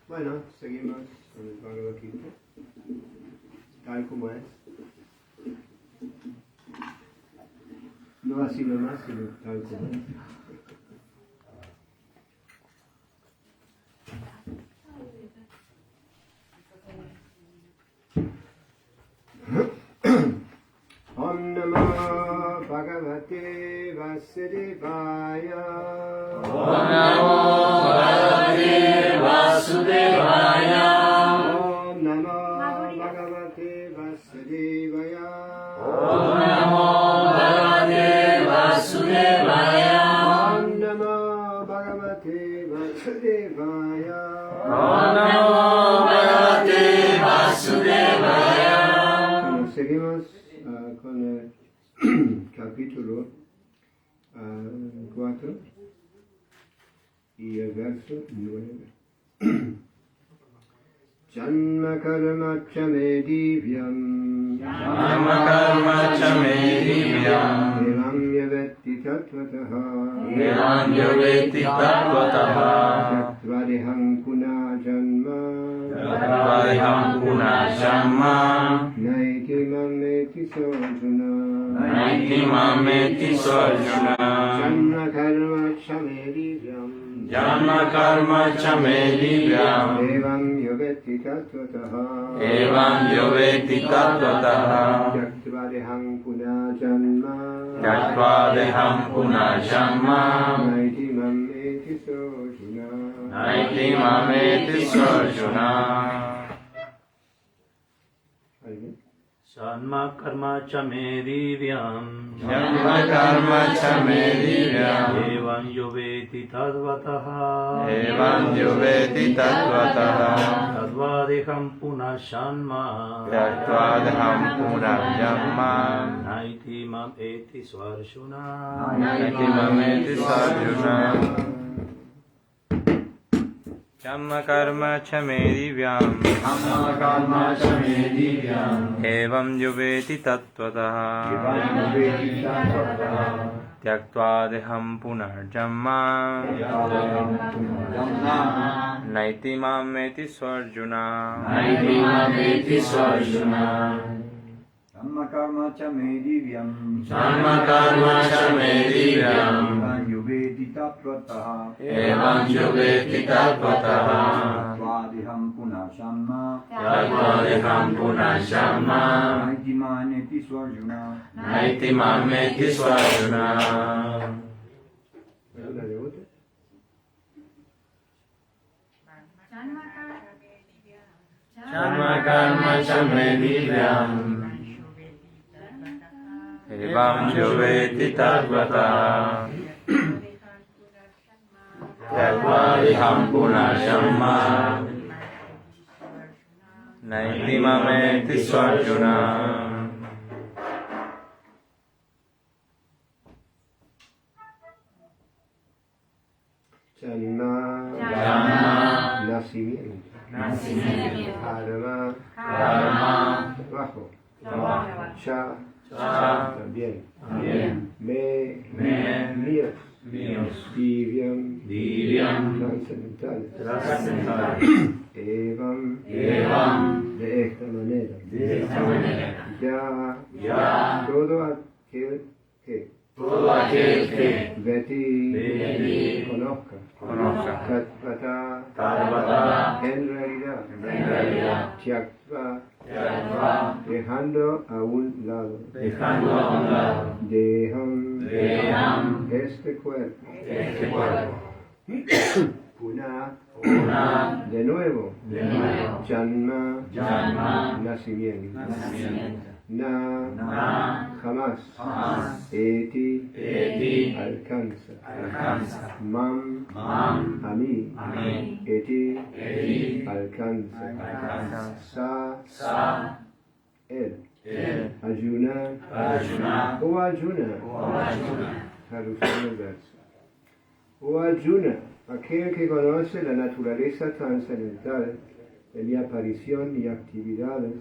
Bueno, seguimos con el Bhagavad Gita, tal como es. No así nomás, sino tal como es. Om Namo Bhagavate Vasudevaya. Om Namo Bhagavate Vasudevaya. Om Namo Bhagavate Vasudevaya. Om Namo Bhagavate Vasudevaya. Om Namo Bhagavate Vasudevaya. Om Namo Bhagavate Vasudevaya. Bueno, seguimos con el capítulo 4 y el verso 9. Janma karma cha me divyam Janma karma cha me divyam evam yavetti tattvataha evam yoveti tattvataha tattvadeham puna janma tattvadeham puna jamma naiti mameti sojuna naiti mameti sarjuna janma karma cha me divyam Janma karma cha me divyam evam yovetti tattvataha evam yoveti tattvataha tattvadeham puna janma tattvadeham puna jamma naiti mameti sojuna naiti mameti sarjuna. ¿Alguien? Janma karma cha me divyam Janma karma cha me divyam evam yoveti tadvataha evam yoveti tattvataha tadvadeham puna shanma tattvadeham puna jamma naiti mam eti swarshuna naiti mameti sarjuna. Janma karma cha me divyam Janma karma cha me divyam evam yoveti tattvataha Tyaktva-deham punarjamma Naiti mameti swarjuna Naiti mameti swarjuna Janma karma cha me divyam Janma karma cha me divyam evam yoveti tattvataha evam yoveti tattvataha tattvadeham puna shamma Tattvadeham punashamma naiti maneti swarjuna Naiti mameti swarjuna. ¿Una de otra? Janma karma cha me divyam evam yoveti tattvataha Tattvadeham punashamma Naiti mameti swarjuna. Janma, Janma, nacimiento. Karma, Karma, trabajo. trabajo. Cha, Cha, también. también. Me, míos. Divyam, Divyam, trascendental. trascendental. Evam, Evam, de esta manera. de esta manera. Ya, Ya, todo aquel que todo aquel que Veti conozca. conozca Tatvata, Tattvata, en realidad. en realidad, Tyaktva, Tatva, dejando a un lado. dejando a un lado Deham, este cuerpo. este cuerpo. Puna, Una, de nuevo. de nuevo. Janma, Janma, nacimiento. nacimiento. Na, jamás. Jamás. Eti, Eti, alcanza. alcanza. Mam, Mam, a mí. a mí. Eti, Eti, alcanza. alcanza. Sa, Él, ayuna, ayuna, o ayuna. o ayuna. Traducción del verso. O ayuna, aquel que conoce la naturaleza trascendental de mi aparición y actividades,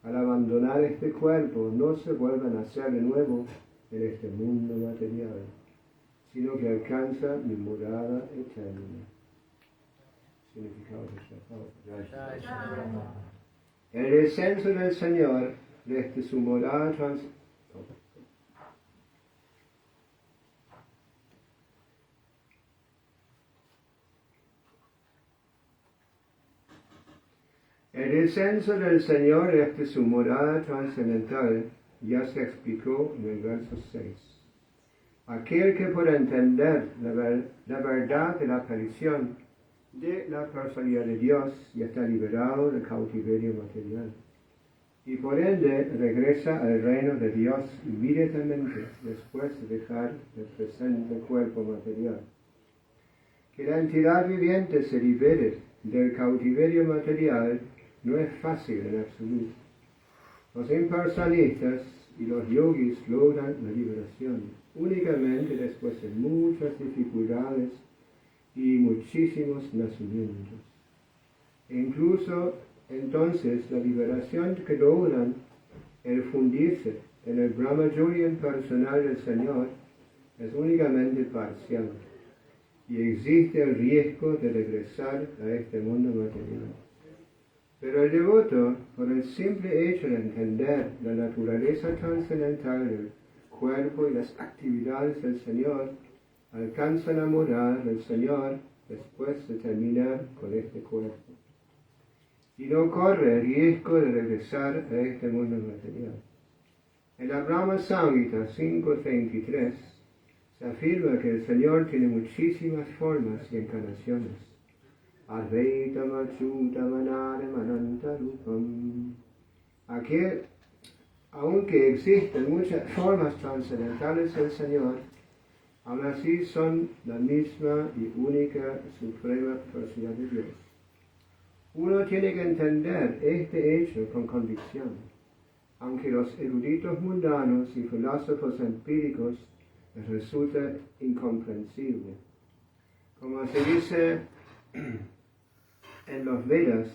al abandonar este cuerpo no se vuelve a nacer de nuevo en este mundo material, sino que alcanza mi morada eterna. Significado de esta palabra. El descenso del Señor desde su morada El descenso del Señor desde su morada trascendental ya se explicó en el verso 6. Aquel que pueda entender la verdad de la aparición de la personalidad de Dios ya está liberado del cautiverio material. Y por ende regresa al reino de Dios inmediatamente después de dejar el presente cuerpo material, Que la entidad viviente se libere del cautiverio material no es fácil en absoluto. Los impersonalistas y los yogis logran la liberación únicamente después de muchas dificultades y muchísimos nacimientos. E incluso entonces la liberación que logran el fundirse en el Brahma-yoga personal del Señor es únicamente parcial y existe el riesgo de regresar a este mundo material. Pero el devoto, por el simple hecho de entender la naturaleza trascendental del cuerpo y las actividades del Señor, alcanza la morada del Señor después de terminar con este cuerpo. Y no corre el riesgo de regresar a este mundo material. En la Brahma Samhita 5.23 se afirma que el Señor tiene muchísimas formas y encarnaciones. Advaitam achyutam anadam anantarupam. Aquel, aunque existen muchas formas trascendentales del Señor, aún así son la misma y única suprema personalidad de Dios. Uno tiene que entender este hecho con convicción, aunque los eruditos mundanos y filósofos empíricos les resulta incomprensible. Como se dice en los Vedas,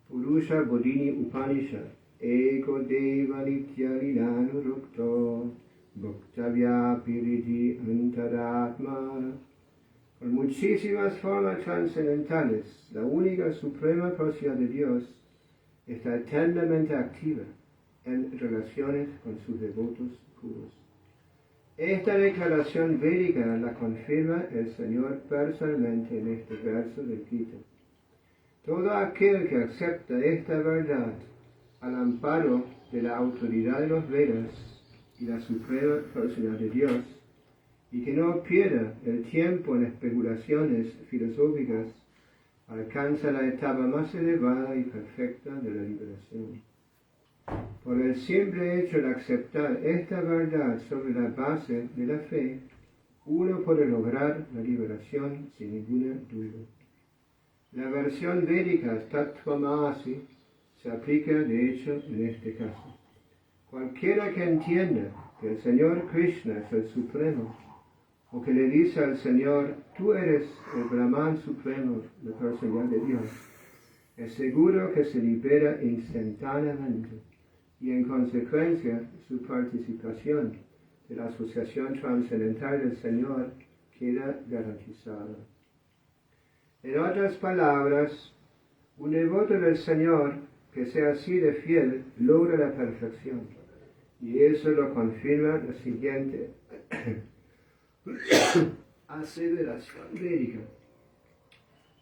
Purusha Bodhini Upanishad, Eko Deva Nitya Linanu Rukto, Bhaktavya Piriti Antaratma. Con muchísimas formas trascendentales, la única suprema personalidad de Dios está eternamente activa en relaciones con sus devotos puros. Esta declaración védica la confirma el Señor personalmente en este verso del Gita. Todo aquel que acepta esta verdad al amparo de la autoridad de los Vedas y la suprema personalidad de Dios, y que no pierda el tiempo en especulaciones filosóficas, alcanza la etapa más elevada y perfecta de la liberación. Por el simple hecho de aceptar esta verdad sobre la base de la fe, uno puede lograr la liberación sin ninguna duda. La versión védica Tattvamasi se aplica de hecho en este caso. Cualquiera que entienda que el Señor Krishna es el Supremo, o que le dice al Señor, tú eres el Brahman Supremo, la personalidad de Dios, es seguro que se libera instantáneamente y en consecuencia su participación de la asociación trascendental del Señor queda garantizada. En otras palabras, un devoto del Señor que sea así de fiel logra la perfección, y eso lo confirma la siguiente aseveración védica.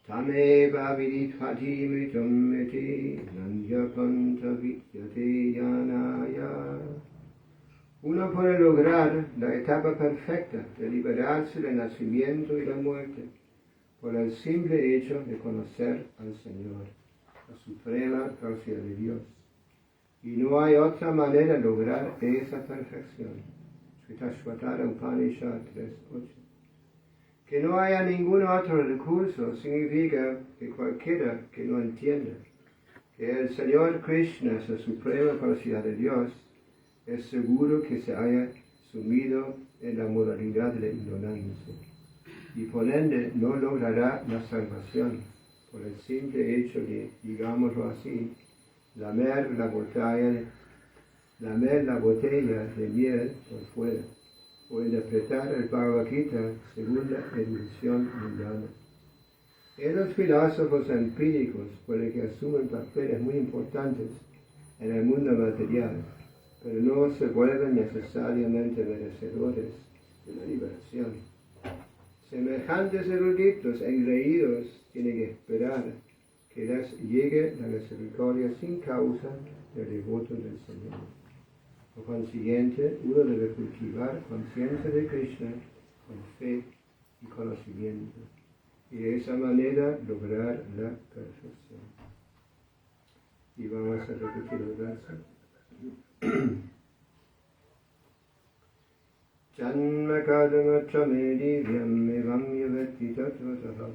Tameva vidithati mritam eti nanyapanta vidyate yanaya. Uno puede lograr la etapa perfecta de liberarse del nacimiento y la muerte por el simple hecho de conocer al Señor, la suprema personalidad de Dios. Y no hay otra manera de lograr esa perfección. Sritashvatara Upanishad 3.8. Que no haya ningún otro recurso significa que cualquiera que no entienda que el Señor Krishna es la suprema personalidad de Dios, es seguro que se haya sumido en la modalidad de la ignorancia y por ende no logrará la salvación por el simple hecho de, digámoslo así, lamer la botella de miel por fuera, o interpretar el Bhagavad Gita según la erudición mundana. Los filósofos empíricos pueden que asumen papeles muy importantes en el mundo material, pero no se vuelven necesariamente merecedores de la liberación. Semejantes eruditos e engreídos tienen que esperar que les llegue la misericordia sin causa del devoto del Señor. Por consiguiente, uno debe cultivar conciencia de Krishna con fe y conocimiento, y de esa manera lograr la perfección. Y vamos a repetir el verso. Janma karma chamedivyam evam yaveti tatvataha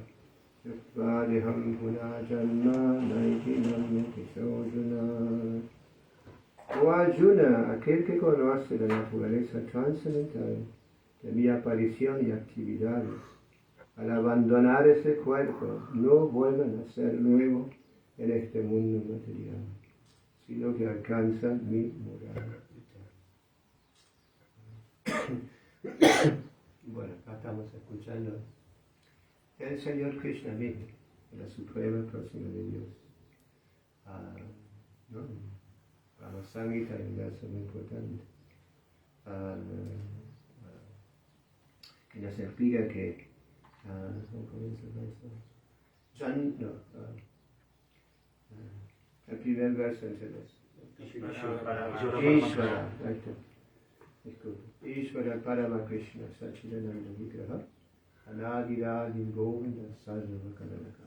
Yukvadiham puna janma naiti namyati sojuna. Oh Arjuna, aquel que conoce la naturaleza trascendental de mi aparición y actividades, al abandonar ese cuerpo, no vuelve a nacer luego en este mundo material, sino que alcanza mi morada eterna. Bueno, acá estamos escuchando el Señor Krishna mismo, la suprema persona de Dios. ¿No? Para los Sangita hay un verso muy importante que nos explica que ¿cómo comienza el verso? El primer verso entre los Ishvara, disculpe. Ishvara Parama Krishna Sachidananda Vigraha Anadiradim Govinda Sarva Kalanaka.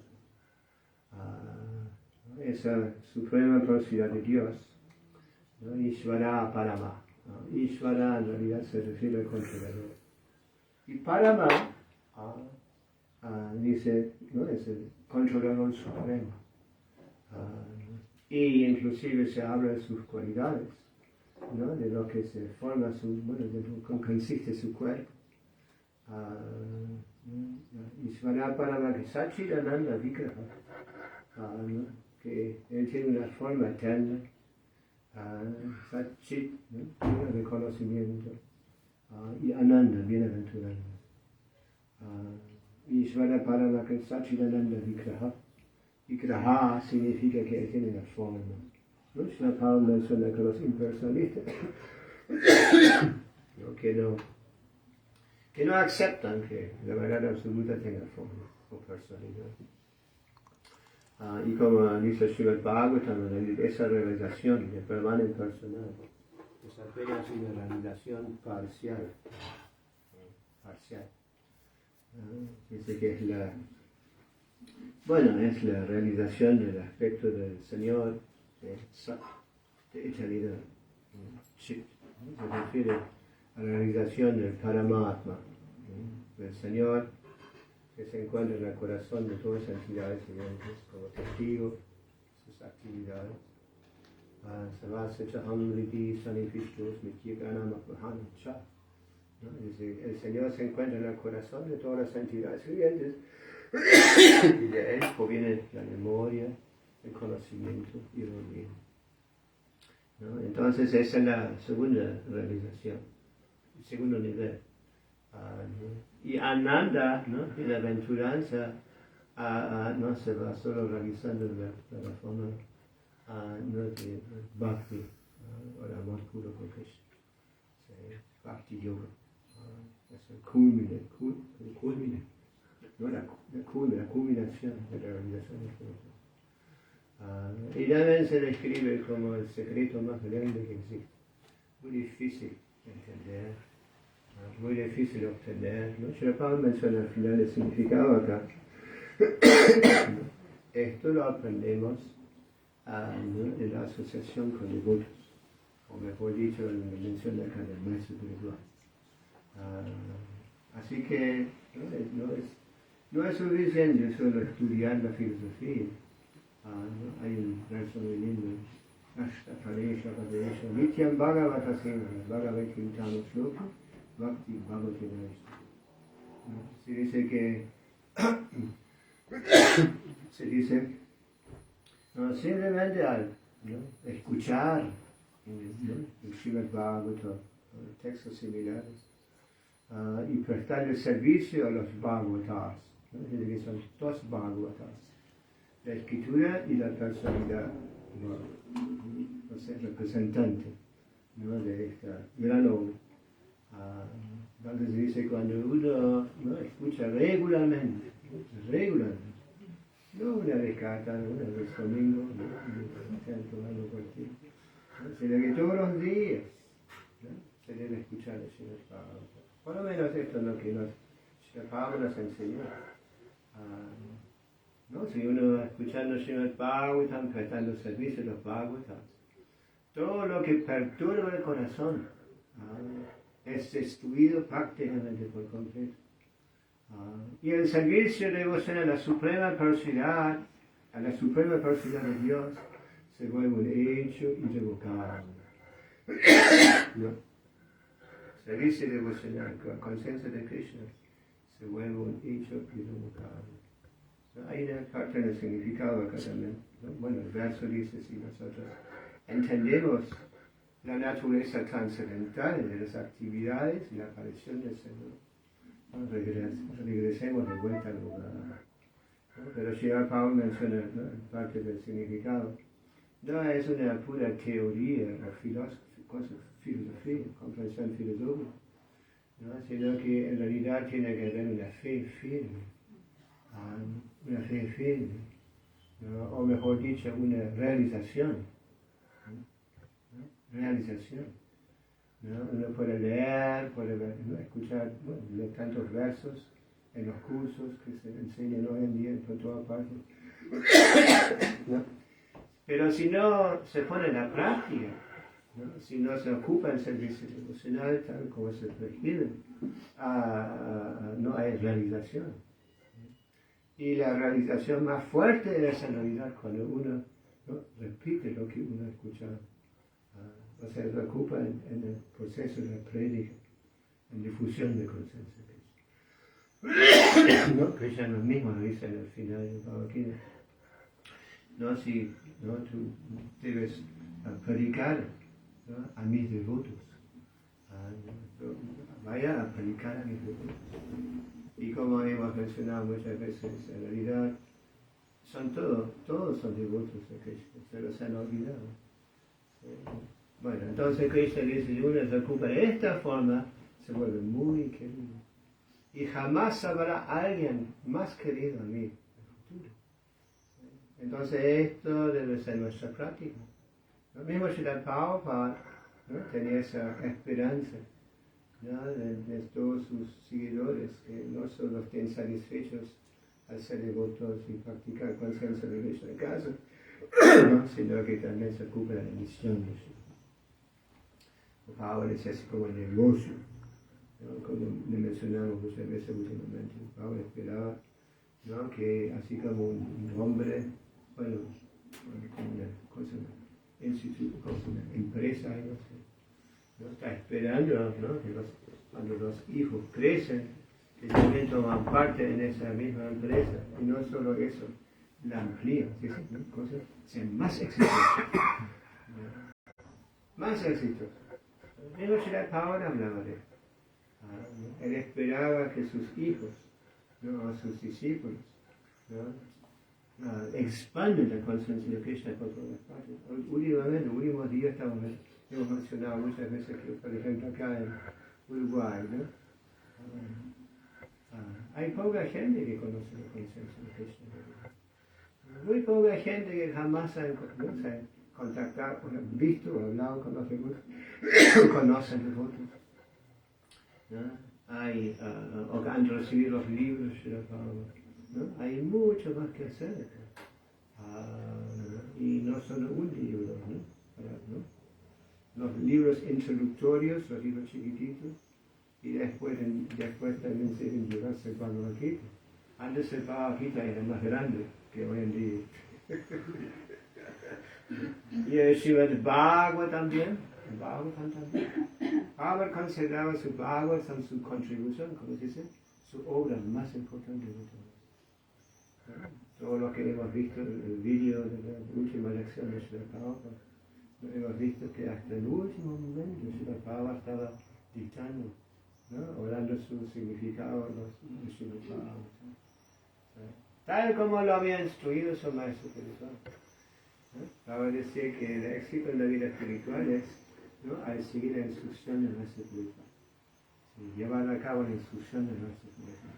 Esa suprema personalidad de Dios, ¿no? Ishvara Parama. Ishvara en realidad se refiere al controlador. Y Parama dice, ¿no? Es el controlador supremo. Y inclusive se habla de sus cualidades, ¿no? De lo que se forma de lo que consiste su cuerpo. Ishvara Parama que Sachidananda Vigraha, ¿no? Que él tiene una forma eterna, Satchit, ¿no? De conocimiento, y Ananda, bienaventurado. Ishvara Parama que Sachidananda Vigraha. Vigraha significa que él tiene una forma. ¿No? Shri Prabhupada menciona que los impersonalistas ¿no? que no aceptan que la verdad absoluta tenga forma o personalidad. Y como dice Srimad Bhagavatam, esa realización de Brahman impersonal es apenas una realización parcial. Dice que es es la realización del aspecto del Señor de eternidad. Se refiere a la realización del Paramatma, del Señor que se encuentra en el corazón de todas las entidades vivientes como testigo de sus actividades. El Señor se encuentra en el corazón de todas las entidades vivientes y de él proviene la memoria, el conocimiento y el olvido. ¿No? Entonces esa es la segunda realización, el segundo nivel. Y Ananda, ¿no? Bienaventuranza, no se va solo realizando de la forma no de Bhakti, o el amor puro con Krishna. Bhakti Yoga, es el culmine, ¿no? La culminación de la realización espiritual. Y también se describe como el secreto más grande que existe. Muy difícil de entender, muy difícil de obtener. ¿No? Srila Prabhupada menciona al final el significado acá. Esto lo aprendemos en la asociación con devotos, o mejor dicho, en la mención acá del maestro espiritual. Así que no es suficiente solo estudiar la filosofía. Hay un verso muy lindo. Ashtapadesha Padesha Nityam Bhagavata Seva Bhagavati Quintana Shloka Bhakti Bhagavati Vaishnava. Se dice simplemente al escuchar el Srimad Bhagavatam, textos similares, y prestarle servicio a los Bhagavatas, ¿no? Que son dos Bhagavatas, la escritura y la personalidad, o sea, representante, ¿no? De esta gran obra. Entonces se dice cuando uno escucha regularmente, no una vez cada tarde, una vez domingo, tomando cualquier, sino que todos los días, ¿no? Se debe escuchar el Srimad Bhagavatam. Por lo menos esto es lo que Srila Prabhupada nos enseñó. ¿No? Si uno escuchando Srimad Bhagavatam, prestando servicio a los Bhagavatas, todo lo que perturba el corazón, es destruido prácticamente por completo. Y el servicio de devoción a la suprema personalidad de Dios, se vuelve un hecho irrevocable. ¿No? Servicio devocional con conciencia de Krishna se vuelve un hecho irrevocable. ¿No? Hay una parte del significado acá también. ¿No? Bueno, el verso dice, si nosotros entendemos la naturaleza trascendental de las actividades y la aparición del Señor, ¿no? Regresemos de vuelta al lugar. ¿No? Pero Srila Prabhupada menciona, ¿no?, parte del significado. No es una pura teoría o filosofía, comprensión filosófica, ¿no?, sino que en realidad tiene que haber una fe firme, ¿no?, o mejor dicho, una realización. ¿No? Realización. ¿No? Uno puede leer, puede ver, ¿no?, escuchar, bueno, leer tantos versos en los cursos que se enseñan hoy en día por todas partes. ¿No? Pero si no se pone en la práctica, ¿no?, si no se ocupa el servicio devocional tal como se requiere, no hay realización. Y la realización más fuerte es en realidad cuando uno, ¿no?, repite lo que uno ha escuchado. O sea, se ocupa en el proceso de la prédica, en difusión de conciencia. ¿No? Krishna mismo lo dice en el final de Bhagavad Gita. No, si no, tú debes predicar, ¿no?, a mis devotos. Vaya a predicar a mis devotos. Y como hemos mencionado muchas veces, en realidad todos son devotos de Krishna, pero se han olvidado. Bueno, entonces Krishna dice, si uno se ocupa de esta forma, se vuelve muy querido. Y jamás habrá alguien más querido a mí en el futuro. Entonces esto debe ser nuestra práctica. Lo mismo Srila Prabhupada, ¿no?, tenía esa esperanza, ¿no?, de todos sus seguidores, que no solo estén satisfechos al ser devotos y practicar conciencia de Krishna en casa, ¿no?, sino que también se ocupe de la misión de Krishna. Prabhupada es así como el negocio, ¿no?, como le mencionamos muchas veces últimamente. Prabhupada esperaba, ¿no?, que así como un hombre, bueno, como una cosa, una empresa, algo así, ¿no?, está esperando, ¿no?, que cuando los hijos crecen, que también toman parte en esa misma empresa, y no solo eso, la amplían, ¿sí? ¿No?, cosas sean más exitosas, ¿no?, más exitosas. Mismo Srila Prabhupada hablaba de esto. Él esperaba que sus hijos, ¿no?, sus discípulos, ¿no?, expanden la conciencia de Krishna por todas partes. Últimamente, los últimos días hemos mencionado muchas veces que, por ejemplo, acá en Uruguay, ¿no?, hay poca gente que conoce la conciencia de Krishna. Muy poca gente que jamás se ha contactado, visto o hablado con los devotos, conocen los devotos. ¿No? Hay, o que han recibido los libros, ¿no? Hay mucho más que hacer. ¿No? Y no solo un libro, ¿no? Los libros introductorios, los libros chiquititos, y después también se deben llevarse el Bhagavad Gita. Antes el Bhagavad Gita era más grande que hoy en día. Y el Srimad Bhagavatam también. Prabhupada consideraba su Bhagavatam, su contribución, como se dice, su obra más importante de todas. ¿No? Todo lo que hemos visto en el vídeo de la última lección de Srila Prabhupada, hemos visto que hasta el último momento Srila Prabhupada estaba dictando, ¿no?, o dando su significado de Srila Prabhupada. Tal como lo había instruido su maestro espiritual. Prabhupada decía que el éxito en la vida espiritual es, ¿no?, al seguir la instrucción del maestro espiritual. Sí, llevar a cabo la instrucción del maestro espiritual.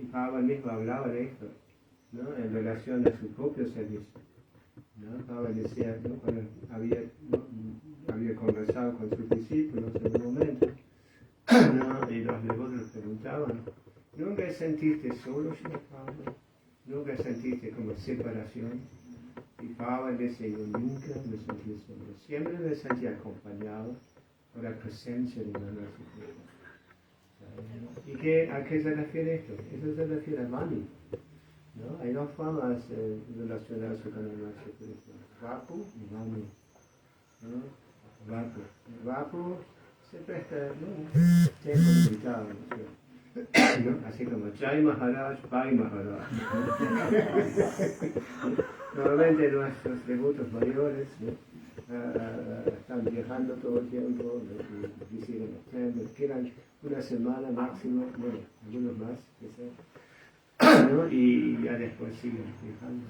Y Prabhupada mismo hablaba de esto, ¿no?, en relación a su propio servicio. ¿No? Prabhupada decía, ¿no?, cuando había conversado con sus discípulos en un momento, ¿no?, y los devotos le preguntaban, ¿nunca sentiste solo, Srila Prabhupada? ¿Nunca sentiste como separación? Y Prabhupada decía, yo nunca me sentí solo, siempre me sentí acompañado o la presencia de Nana Sukrishna. ¿Y a qué se refiere esto? Eso se refiere a Vani. ¿No? Hay dos formas relacionadas con el Nana Sukrishna: Vapu y Vani. ¿No? Vapu se presta, ¿no? Tiempo limitado, ¿no? Así como Jai Maharaj, Bhai Maharaj. Normalmente nuestros devotos mayores, ¿no? Están viajando todo el tiempo, visitan los templos, quedan una semana máximo, bueno, algunos más, quizás, ¿no? Y ya después siguen viajando.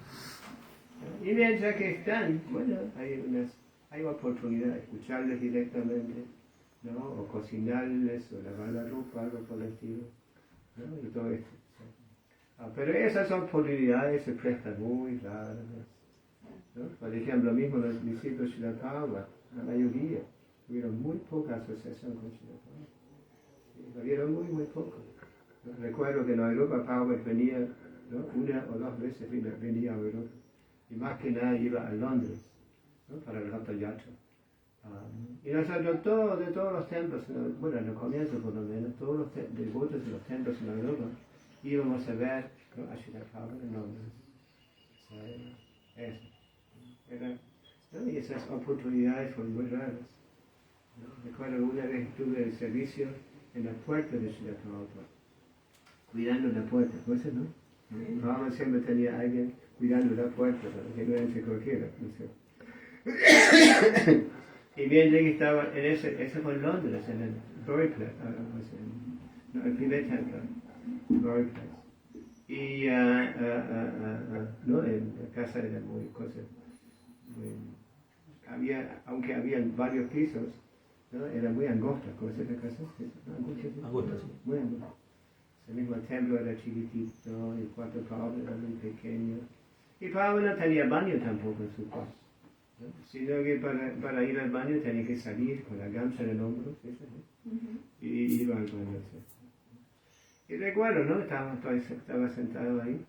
Y mientras que están, bueno, hay oportunidad de escucharles directamente, ¿no? O cocinarles, o lavar la ropa, algo por el estilo, ¿no? Y todo esto. Pero esas oportunidades se prestan muy raras, ¿no? Por ejemplo, mismo los discípulos de Srila Prabhupada, la mayoría, tuvieron muy poca asociación con Srila Prabhupada. Sí, lo vieron muy, muy poco. ¿No? Recuerdo que en Europa Prabhupada venía, ¿no? Una o dos veces venía a Europa. Y más que nada iba a Londres, ¿no? Para el Ratha Yatra. Y nosotros de todos los templos, bueno, en el comienzo por lo menos, todos los devotos de los templos en Europa íbamos a ver, ¿no? A Srila Prabhupada en Londres. ¿No? Y esas oportunidades fueron muy raras. ¿No? Recuerdo una vez tuve el servicio en la puerta de Srila Prabhupada, cuidando la puerta, ¿cosas, no? Prabhupada siempre tenía a alguien cuidando la puerta para que no entre cualquiera. Y bien, que estaba en ese fue en Londres, en el Bury Place, no, el primer templo, Bury Place. Y no, en la casa era muy aunque había varios pisos, ¿no? Era muy angosta, ¿cómo se llama la casa? ¿No? Angosta, sí. Muy angosta. El mismo templo era chiquitito, el cuarto Prabhupada era muy pequeño. Y Prabhupada no tenía baño tampoco en su casa, ¿no? Sino que para ir al baño tenía que salir con la gamsa en el hombro, ¿sí? Y iba al baño. ¿Sí? Y recuerdo, ¿no? Estaba sentado ahí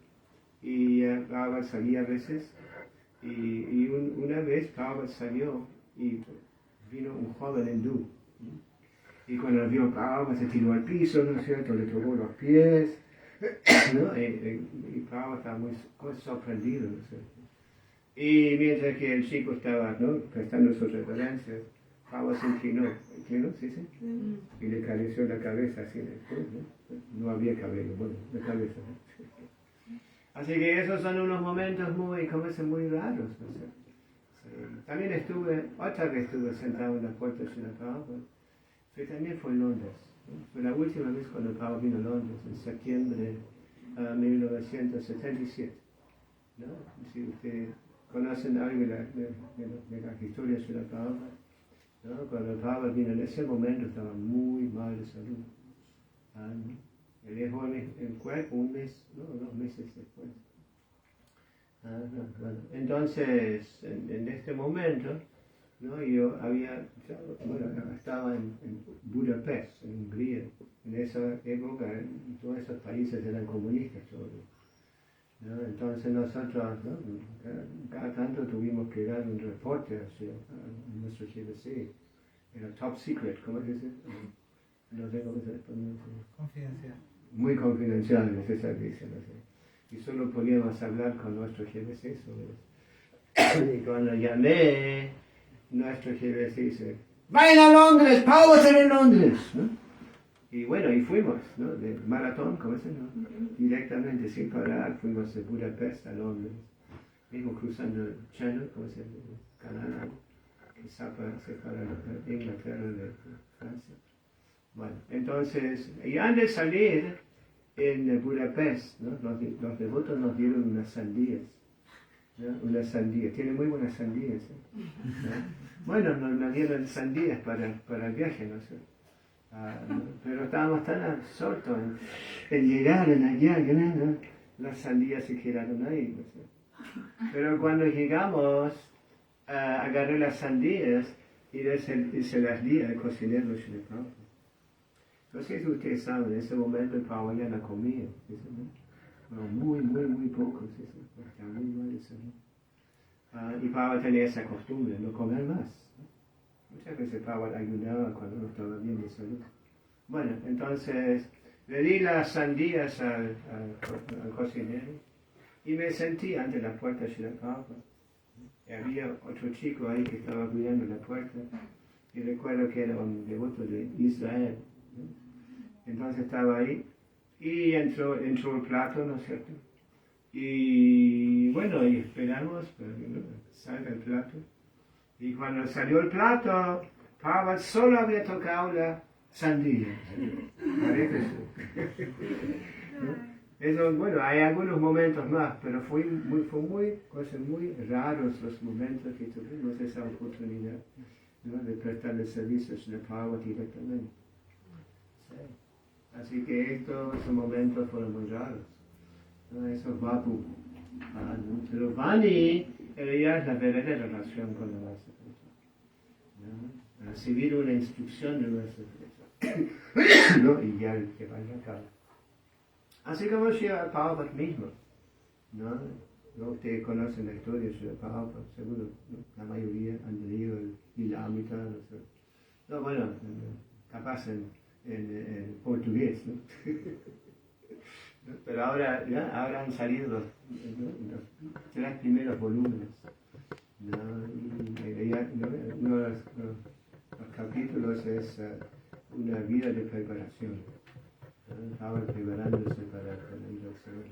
y Prabhupada salía a veces. Y una vez Prabhupada salió y vino un joven hindú. Y cuando vio a Prabhupada se tiró al piso, ¿no es cierto? Le tocó los pies, ¿no? Y Prabhupada estaba muy sorprendido, ¿no es cierto? Y mientras que el chico estaba, ¿no? Prestando sus reverencias, Prabhupada se inclinó, ¿sí? Y le acarició la cabeza así después, ¿no? No había cabello, bueno, la cabeza, ¿no? Así que esos son unos momentos muy raros, ¿no sé? Sí. También otra vez estuve sentado en la puerta de Srila Prabhupada, pero también fue en Londres, ¿no? Fue la última vez cuando Prabhupada vino a Londres, en septiembre de 1977, ¿no? Si ustedes conocen algo de la historia de Srila Prabhupada, ¿no? Cuando Prabhupada vino en ese momento estaba muy mal de salud, ¿no? Él dejó el cuerpo un mes, ¿no? 2 meses después. Bueno. Entonces, en este momento, ¿no? Yo estaba en Budapest, en Hungría. En esa época, todos esos países eran comunistas todos, ¿no? Entonces nosotros, ¿no? Cada tanto tuvimos que dar un reporte a nuestro GBC. Era top secret, ¿cómo se dice? No sé cómo se español. Confidencial. Muy confidencial ese servicio, no sé. Y solo podíamos hablar con nuestro GBC sobre eso. Y cuando llamé, nuestro GBC dice, ¡vayan a Londres! ¡Pau va en Londres! ¿No? Y bueno, y fuimos, ¿no? De maratón, ¿cómo se llama? Directamente, sin parar, fuimos de Budapest a Londres. Mismo cruzando el Channel, ¿cómo se llama? El canal que separa Inglaterra de Francia. Bueno, entonces, y antes de salir en Budapest, ¿no? Los devotos nos dieron unas sandías, ¿no? Unas sandías, tienen muy buenas sandías, ¿no? Bueno, nos dieron sandías para el viaje, no sé. ¿No? Pero estábamos tan absortos en llegar en allá, ¿no? Las sandías se quedaron ahí, no sé. Pero cuando llegamos, agarré las sandías y se las di al cocinero de Srila Prabhupada. No sé si ustedes saben, en ese momento el Prabhupada ya no comía, ¿no? Muy poco, estaba muy mal de salud. Y Prabhupada tenía esa costumbre, no comer más, Muchas veces Prabhupada ayunaba cuando no estaba bien de salud. Bueno, entonces le di las sandías al cocinero y me sentí ante la puerta de Srila Prabhupada. Y había otro chico ahí que estaba cuidando la puerta y recuerdo que era un devoto de Israel, ¿no? Entonces estaba ahí y entró el plato, ¿no es cierto? Y bueno, y esperamos para que salga el plato. Y cuando salió el plato, Prabhupada solo había tocado la sandía. Parece eso. ¿No? Eso, bueno, hay algunos momentos más, pero fue muy raros los momentos que tuvimos esa oportunidad, ¿no? De prestarle servicios de Prabhupada directamente. Sí. Así que esos momentos fueron muy raros, ¿no? Eso es Vapu. ¿No? Pero Vani, ella es la verdadera relación con la Master Cristo, ¿no? Recibir una instrucción de Master Cristo, ¿no? Y ya llevarla a cabo. Así como Srila Prabhupada mismo, ¿no? Ustedes conocen la historia de Srila Prabhupada, seguro, ¿no? La mayoría han leído el Lilamrita, ¿no? No, bueno, capaz en portugués, ¿no? Pero ahora han salido los 3 primeros volúmenes, ¿no? Y uno de los capítulos es una vida de preparación. Estaba preparándose para ir al Señor.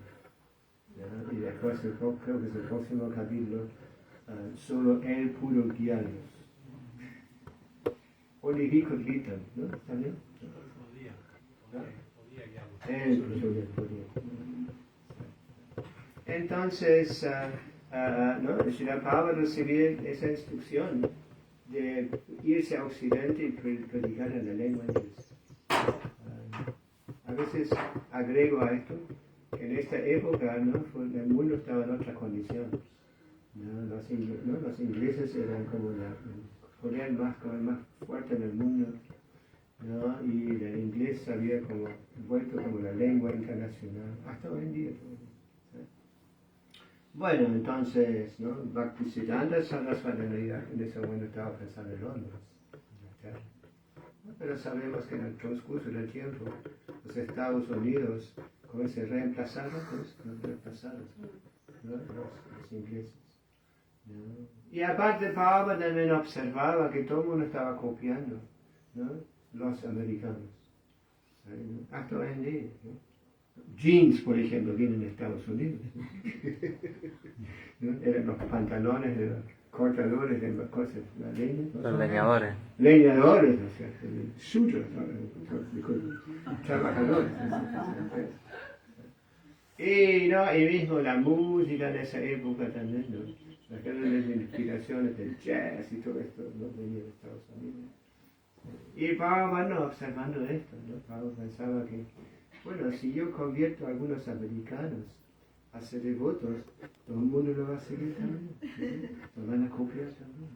Y después creo que es el próximo capítulo, solo Él pudo guiarlos. Olivicolitan, ¿no? ¿Está bien? Él podía. Entonces, ¿no? Srila Prabhupada recibió esa instrucción de irse a Occidente y predicar en la lengua inglesa. A veces agrego a esto que en esta época, ¿no? El mundo estaba en otra condición, ¿no? Los ingleses eran como el poder más fuerte en el mundo, ¿no? Y el inglés se había como vuelto como la lengua internacional, hasta hoy en día. ¿Sí? Bueno, entonces, ¿no? Bhaktisiddhanta Saraswati en ese momento estaba pensando en Londres, Inglaterra. Pero sabemos que en el transcurso del tiempo los Estados Unidos como se reemplazaron, ¿no? Los ingleses, ¿no? Y aparte Prabhupada también observaba que todo el mundo estaba copiando, ¿no? Los americanos, ¿no? Hasta hoy en día, ¿no? Jeans, por ejemplo, vienen de Estados Unidos, ¿no? Eran los pantalones de los cortadores de las cosas, la leña, ¿no? Los leñadores. Leñadores, o sea, shooters, trabajadores. Y mismo la música en esa época también, ¿no? Las grandes inspiraciones del jazz y todo esto, ¿no? Venía de Estados Unidos. Y Prabhupada, ¿no? Observando esto, ¿no? Prabhupada pensaba que, bueno, si yo convierto a algunos americanos a ser devotos, todo el mundo lo va a seguir también, ¿no? Lo van a copiar también.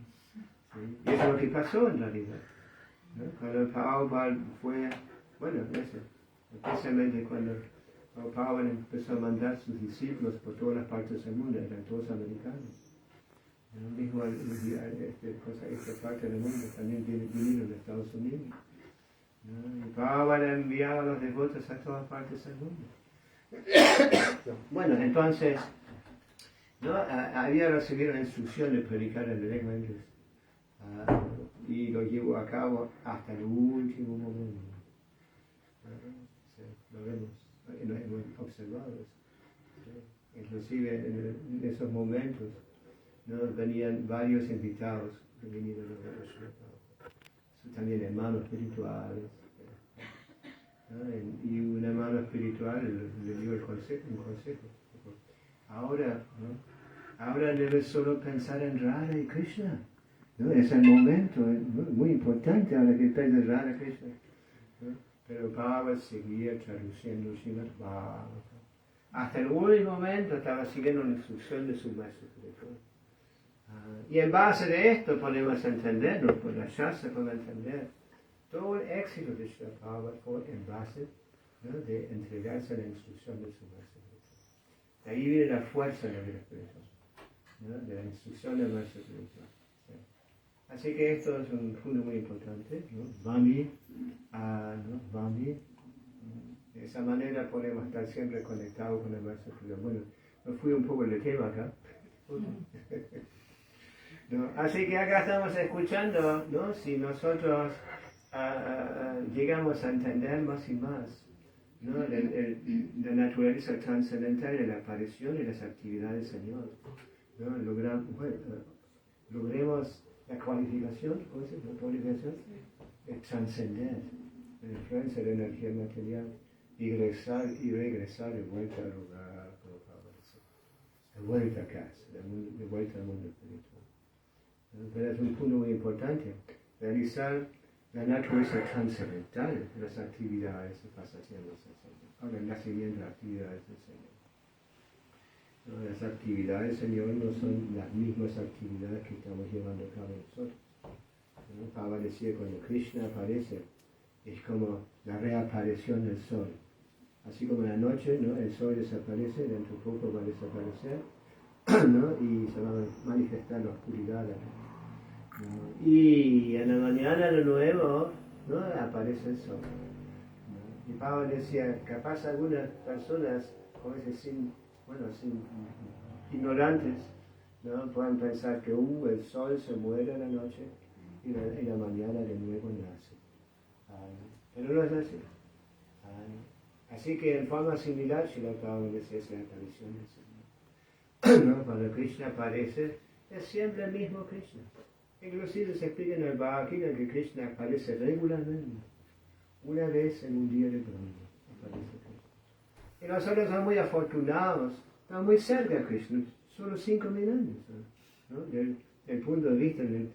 ¿Sí? Y eso es lo que pasó en realidad, ¿no? Cuando Prabhupada fue, bueno, eso, especialmente cuando Prabhupada empezó a mandar sus discípulos por todas las partes del mundo, eran todos americanos. ¿No? Mismo esta parte del mundo también vinieron de Estados Unidos, ¿no? Y Prabhupada enviaba a los devotos a todas partes del mundo. Bueno, entonces, ¿no? Había recibido la instrucción de predicar en la lengua inglesa, y lo llevó a cabo hasta el último momento. Sí, lo vemos, lo hemos observado. Sí. Inclusive en esos momentos, ¿no? Venían varios invitados que vinieron a ver también hermanos espirituales. ¿No? Y un hermano espiritual le dio un consejo. Ahora, ¿no? Ahora debes solo pensar en Radha y Krishna, ¿no? Es el momento, ¿no? Muy importante ahora que piensas en Radha y Krishna, ¿no? Pero Prabhupada seguía traduciendo Srimad Bhagavatam. Hasta el último momento estaba siguiendo la instrucción de su maestro espiritual. Y en base de esto podemos entendernos, por la Shastra podemos entender todo el éxito de Srila Prabhupada fue en base, ¿no? De entregarse a la instrucción de su maestro espiritual. De ahí viene la fuerza de la vida espiritual, ¿no? De la instrucción del maestro espiritual. ¿Sí? Así que esto es un punto muy importante, ¿no? Vami, ¿no? Vami. De esa manera podemos estar siempre conectados con el Maestro Ascendido. Bueno, me fui un poco del tema acá. ¿No? Así que acá estamos escuchando, ¿no? Si nosotros llegamos a entender más y más, ¿no? La naturaleza trascendental de la aparición y las actividades del Señor, ¿no? Logremos la cualificación, ¿cómo se llama? La cualificación de trascender la influencia de la energía material y regresar de vuelta al lugar, de vuelta a casa, de vuelta al mundo espiritual. Pero es un punto muy importante, realizar la naturaleza trascendental de las actividades y pasatiempos del Señor, para el nacimiento de las actividades del Señor. ¿No? Las actividades del Señor no son las mismas actividades que estamos llevando a cabo nosotros. ¿No? Pablo decía, cuando Krishna aparece, es como la reaparición del sol. Así como en la noche, ¿no? El sol desaparece, dentro de poco va a desaparecer, ¿no? Y se va a manifestar la oscuridad. ¿No? Y en la mañana de nuevo, ¿no? Aparece el sol. ¿No? Y Pablo decía, capaz algunas personas, como veces ignorantes, ¿no? Puedan pensar que el sol se muere en la noche y en la mañana de nuevo nace. Pero no es así. Así que en forma similar, Srila Prabhupada decía, es la aparición del Señor. ¿No? Cuando Krishna aparece, es siempre el mismo Krishna. Inclusive se explica en el Bhagavad Gita que Krishna aparece regularmente. Una vez en un día de Brahma aparece Krishna. Y nosotros somos muy afortunados, estamos muy cerca de Krishna, solo 5.000 años. ¿No? Del punto de vista del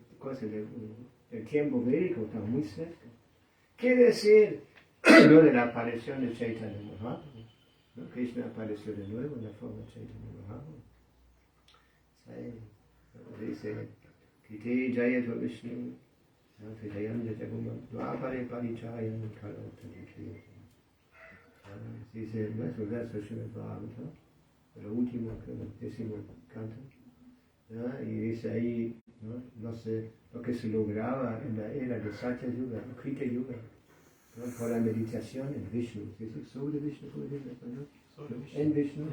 tiempo védico, estamos muy cerca. Quiere decir, ¿no? De la aparición de Chaitanya Mahaprabhu, ¿no? Krishna apareció de nuevo en la forma de Chaitanya Mahaprabhu. Sí. Dice, Kite Jayata Vishnu, Jayam Jatagumam, Dvapare Parichayam Karotani. Dice el nuestro verso de Srimad Bhagavatam, el último, el 10º canto, ¿no? Y dice ahí, ¿no? Lo que se lograba en la era de Satya Yuga, Krita Yuga, ¿no? Por la meditación en Vishnu. ¿Sí? Sobre Vishnu, ¿cómo dice en español? En Vishnu,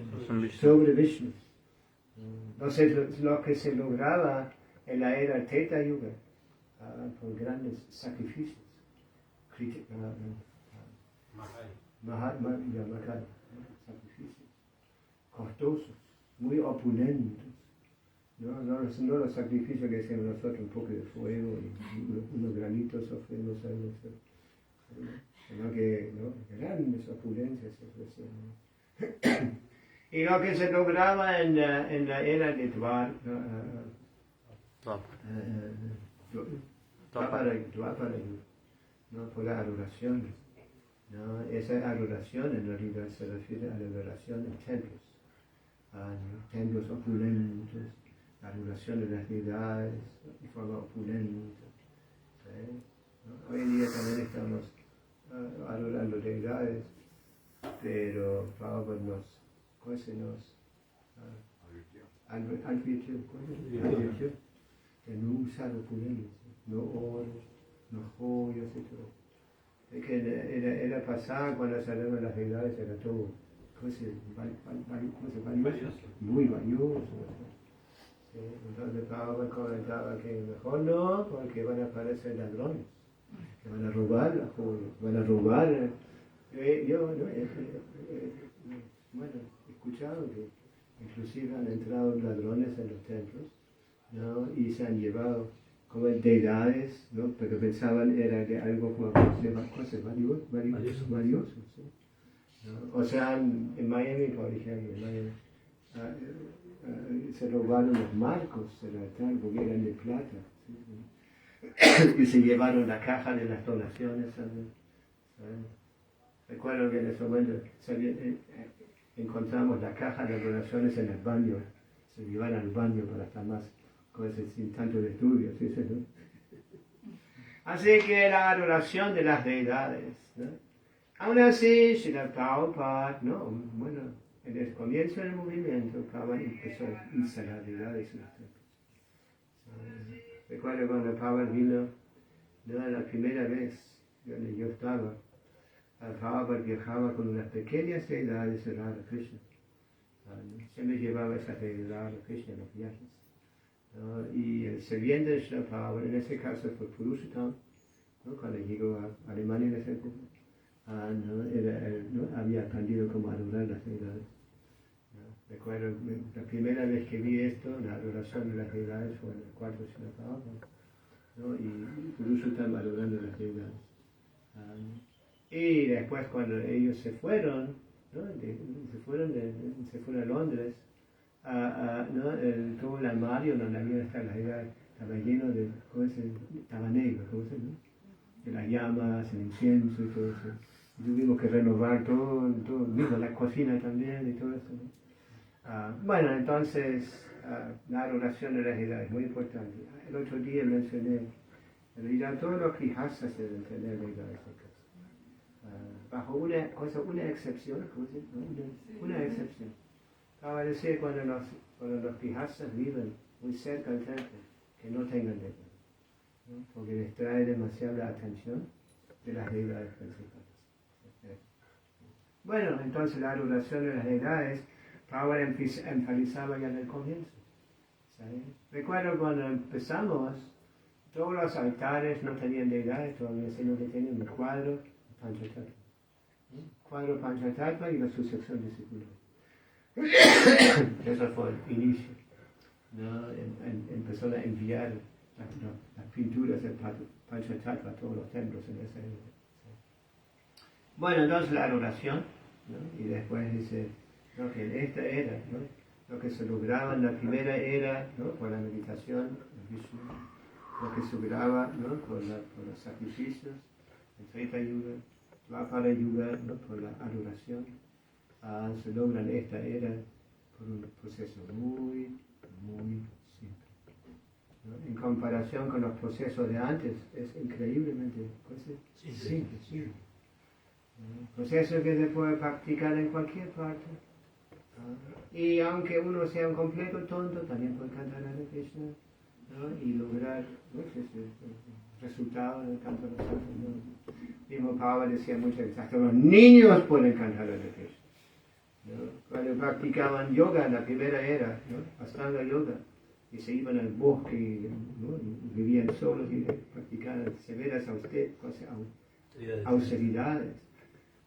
sobre Vishnu. Entonces, lo que se lograba en la era Treta Yuga, por grandes sacrificios, sacrificios costosos, muy opulentos, no los sacrificios que hacemos nosotros, un poco de fuego y unos granitos ofrendamos a nosotros, sino que grandes opulencias se ofrecían. Y lo que se lograba en la era de Dwapara Yuga, ¿no? Por la adoración, ¿no? Esa adoración en realidad se refiere a la adoración en templos, ¿no? Templos opulentos, la adoración de las deidades de forma opulenta, ¿sí? ¿No? Hoy en día también estamos adorando deidades, pero Prabhupada nos advirtió que no usar opulencia, no oro, no joyas y todo. Es que era pasada cuando salieron las deidades, era todo valioso, muy valioso. ¿Sí? Entonces Prabhupada comentaba que mejor no, porque van a aparecer ladrones, que van a robar las joyas, van a robar. Bueno, he escuchado que inclusive han entrado ladrones en los templos, ¿no? Y se han llevado como deidades, ¿no? Porque pensaban era de algo como cosas valiosas, ¿sí? ¿No? O sea, en Miami, por ejemplo, se robaron los marcos del altar porque eran de plata, ¿sí? Y se llevaron la caja de las donaciones, ¿saben? Recuerdo que en ese momento encontramos la caja de donaciones en el baño, se llevaron al baño para estar más sin tanto de estudio, ¿sí? ¿No? Así que la adoración de las deidades, ¿no? Aún así, Srila Prabhupada, ¿no? Bueno, en el comienzo del movimiento, Prabhupada empezó a instalar deidades en los templos. Recuerdo cuando Prabhupada vino, ¿no? La primera vez donde yo estaba, Prabhupada viajaba con unas pequeñas deidades de Radha Krishna. Siempre llevaba esas deidades de Krishna en los viajes. Y el sirviente de Srila Prabhupada, en ese caso fue Purushottam, ¿no? Cuando llegó a Alemania en esa época, ¿no? Había aprendido cómo adorar las deidades. Recuerdo la primera vez que vi esto, la adoración de las deidades fue en el cuarto de Srila Prabhupada, ¿no? Y Purushottam adorando las deidades. Y después cuando ellos se fueron, ¿no? se fueron a Londres, ¿no? Todo el armario donde había estas las deidades estaba lleno de cosas, estaba negro, cosas, ¿no? De las llamas, el incienso y todo eso. Y tuvimos que renovar todo, mismo la cocina también y todo eso, ¿no? Bueno, entonces, la adoración de las deidades es muy importante. El otro día mencioné, en realidad todos los grihastas deben tener deidades en casa. Bajo una excepción, ¿cómo se dice? Una excepción. Acaba de decir cuando los grihastas viven muy cerca del templo, que no tengan deidades, ¿no? Porque les trae demasiada atención de las deidades principales. Bueno, entonces la adoración de las deidades, Prabhupada enfatizaba ya en el comienzo. ¿Sí? Recuerdo cuando empezamos, todos los altares no tenían deidades todavía, sino que tenían un cuadro Panchatattva. Cuadro Panchatattva y la sucesión discipular. Eso fue el inicio, ¿no? Empezó a enviar las pinturas del Panchatattva a todos los templos en esa época. ¿Sí? Bueno, entonces la adoración, ¿no? Y después dice, ¿no? Que en esta era, ¿no? Lo que se lograba en la primera era, ¿no? Por la meditación, Vishnu, lo que se lograba, ¿no? Por los sacrificios, el Treta Yuga, Dvapara Yuga, ¿no? Por la adoración, se logra en esta era por un proceso muy, muy simple, ¿no? En comparación con los procesos de antes, es increíblemente simple. Proceso que se puede practicar en cualquier parte. Y aunque uno sea un completo tonto, también puede cantar a Krishna, ¿no? Y lograr, ¿no? El resultado del canto de los santos, ¿no? Mismo Prabhupada decía muchas veces, hasta los niños pueden cantar a Krishna, ¿no? Cuando practicaban yoga en la primera era, ¿no? Ashtanga yoga, y se iban al bosque, ¿no? Y vivían solos y practicaban severas austeridades.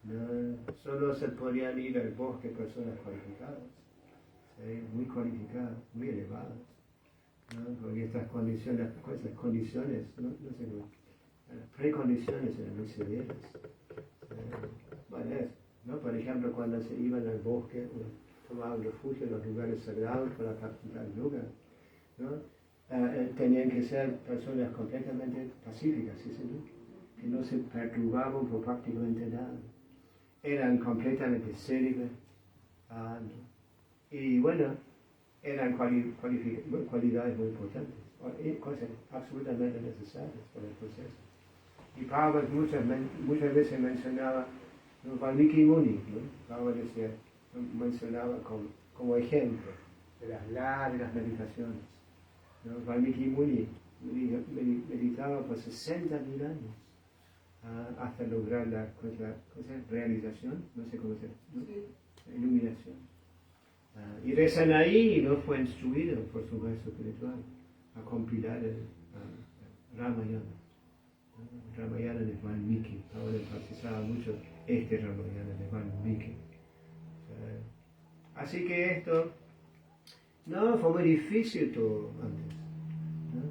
No, solo se podían ir al bosque personas cualificadas, ¿sí? Muy cualificadas, muy elevadas, ¿no? Porque estas condiciones, ¿no? No sé, las precondiciones eran muy severas. Bueno, ¿no? Por ejemplo, cuando se iban al bosque o tomaban refugio en los lugares sagrados para practicar yoga, ¿no? Tenían que ser personas completamente pacíficas, ¿sí, señor? Que no se perturbaban por prácticamente nada. Eran completamente célibes, ¿no? Y bueno, eran cualidades muy importantes, cosas absolutamente necesarias para el proceso. Y Prabhupada muchas veces mencionaba, ¿no? Valmiki Muni, ¿no? Prabhupada decía, mencionaba como ejemplo de las largas meditaciones, ¿no? Valmiki Muni meditaba por 60.000 años. Hasta lograr la realización, no sé cómo se llama, ¿no? Sí. Iluminación. Y rezan ahí y no fue instruido por su maestro espiritual a compilar el Ramayana. Ramayana de Valmiki. Ahora enfatizaba mucho este Ramayana de Valmiki. Así que esto, no, fue muy difícil todo antes, ¿no?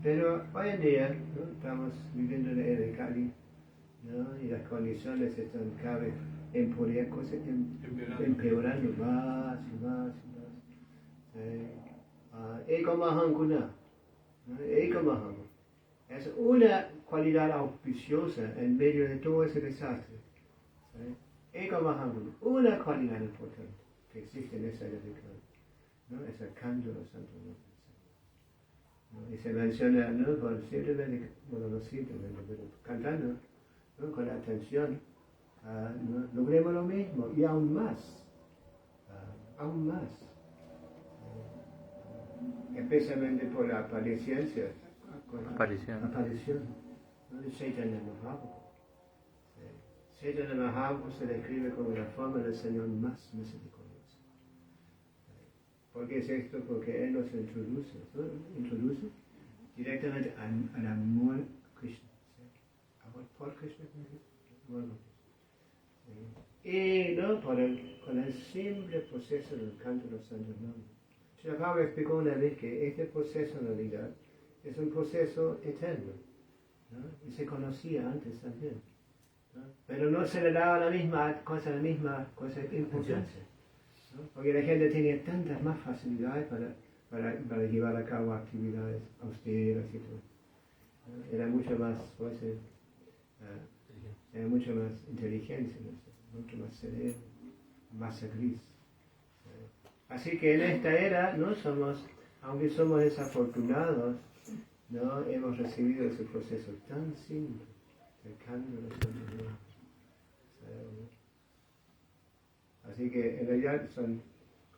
Pero hoy en día, ¿no? Estamos viviendo en la era de Kali, ¿no? Y las condiciones están cada vez empeorando más y más. Eka Maham Guna, Eka Maham, es una cualidad auspiciosa en medio de todo ese desastre. Eka Maham Guna, una cualidad importante que existe en esa era de Kali, ¿no? Es el canto de los santos nombres. ¿No? Y se menciona, ¿no? Simplemente, bueno, no simplemente, pero cantando, ¿no? Con atención, ¿no? Logremos lo mismo y aún más, aún más. Especialmente por la paciencia, con la Aparición. ¿no? de Chaitanya Mahaprabhu. Chaitanya Mahaprabhu se describe como la forma del Señor más misericordioso. ¿Por qué es esto? Porque Él nos introduce directamente al amor a Krishna. ¿Sí? Amor por Krishna. Amor por Krishna. ¿Sí? Y ¿no? con el simple proceso del canto de los santos nombres. Srila Prabhupada explicó una vez que este proceso en realidad es un proceso eterno, ¿no? Y se conocía antes también, ¿no? Pero no se le daba la misma cosa importancia, ¿no? Porque la gente tenía tantas más facilidades para llevar a cabo actividades austeras y todo, ¿no? Era mucho más, era mucho más inteligencia, ¿no? Mucho más sereno, más gris. Así que en esta era, ¿no? Aunque somos desafortunados, ¿no? Hemos recibido ese proceso tan simple, cercano a los santos nombres. Así que en realidad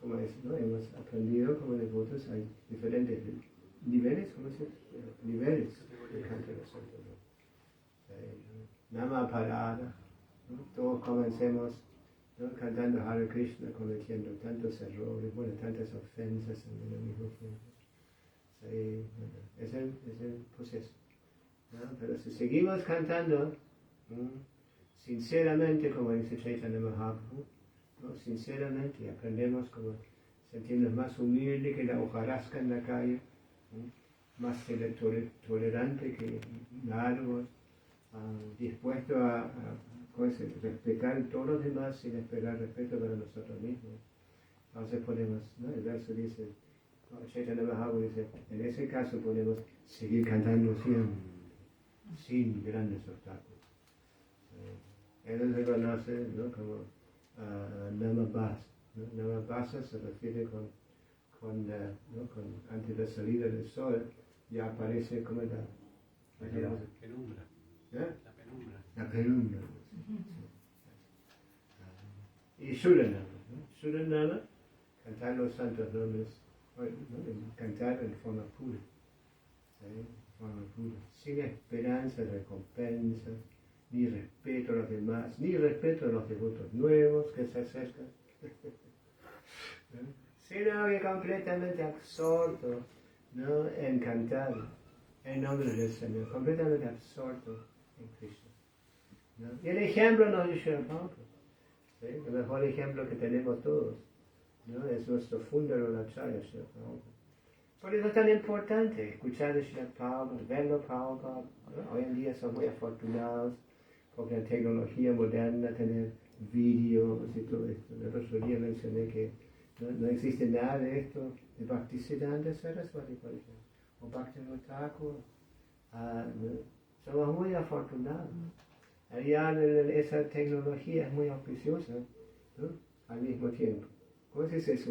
como es, ¿no? Hemos aprendido como devotos, hay diferentes niveles, ¿cómo se llama? Niveles del canto de los santos nombres. Nama parada, ¿no? Todos comencemos, ¿no? Cantando Hare Krishna, cometiendo tantos errores, tantas ofensas en el mismo tiempo. Sí, es el proceso, ¿no? Pero si seguimos cantando, ¿no? Sinceramente, como dice Chaitanya Mahaprabhu, ¿no? Sinceramente, y aprendemos como sentirnos más humildes que la hojarasca en la calle, ¿no? Más tolerante que un árbol, dispuesto a respetar a todos los demás sin esperar respeto para nosotros mismos. Entonces podemos, ¿no? El verso dice, Chaitanya Mahaprabhu dice, en ese caso podemos seguir cantando sin grandes obstáculos. Él se conoce, ¿no? Como Namabhasa, ¿no? Namabhasa se refiere ¿no? Antes de la salida del sol ya aparece como la penumbra. ¿eh? La penumbra. La penumbra. Y Suranama, ¿no? Suranama, cantar los santos nombres, ¿no? Cantar en forma pura, ¿sí? Forma pura, sin esperanza de recompensa, ni respeto a los demás, ni respeto a los devotos nuevos que se acercan, ¿no? Sino que completamente absorto, ¿no? En cantar en nombre del Señor, completamente absorto en Krishna, ¿no? Y el ejemplo nos dice el Pablo, ¿sí? El mejor ejemplo que tenemos todos, ¿no? Es nuestro fundador Acharya Srila Prabhupada. Por eso es tan importante escuchar de Srila Prabhupada, verlo Prabhupada, ¿no? Hoy en día somos muy afortunados porque la tecnología moderna, tener vídeos y todo esto. El otro día mencioné que no existe nada de esto de Bhaktisiddhanta Saraswati, por ejemplo, o Bhaktivinoda Thakur. ¿No? Somos muy afortunados. Allá esa tecnología es muy auspiciosa, ¿no? Al mismo tiempo. ¿Cómo se dice? Es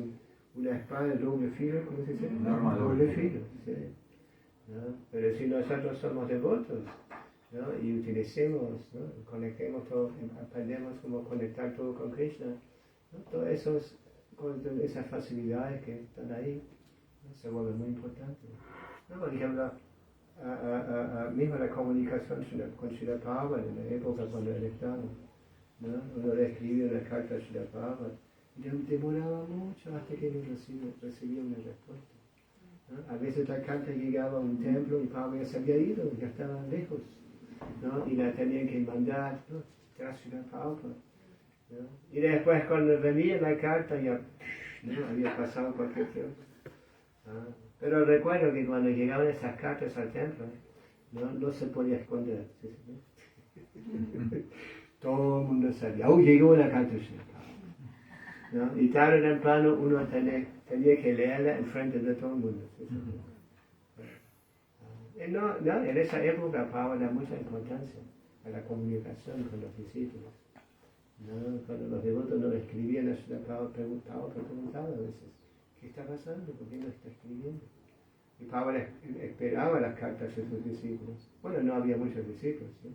una espada de doble filo, ¿cómo se dice? Doble filo, sí. ¿No? Pero si nosotros somos devotos, ¿no? Y utilicemos, ¿no? Conectemos todo, aprendemos cómo conectar todo con Krishna, ¿no? Todas esas facilidades que están ahí, ¿no? Se vuelven muy importantes, ¿no? Por ejemplo, mismo la comunicación con Srila Prabhupada en la época cuando él estaba, ¿no? Uno le escribía una carta a Srila Prabhupada y demoraba mucho hasta que él recibía una respuesta, ¿no? A veces la carta llegaba a un templo y Prabhupada ya se había ido, ya estaba lejos, ¿no? Y la tenían que mandar, ¿no? Tras Srila Prabhupada, ¿no? Y después cuando venía la carta ya, ¿no? Había pasado cualquier tiempo. Pero recuerdo que cuando llegaban esas cartas al templo, no se podía esconder. ¿Sí? Todo el mundo sabía. Llegó la carta, ¿no? Y tarde o temprano uno tenía que leerla en frente de todo el mundo. ¿Sí? En esa época Prabhupada da mucha importancia a la comunicación con los discípulos, ¿no? Cuando los devotos no escribían a Srila Prabhupada, preguntaba a veces, ¿qué está pasando? ¿Por qué no está escribiendo? Y Prabhupada esperaba las cartas de sus discípulos. Bueno, no había muchos discípulos, ¿sí?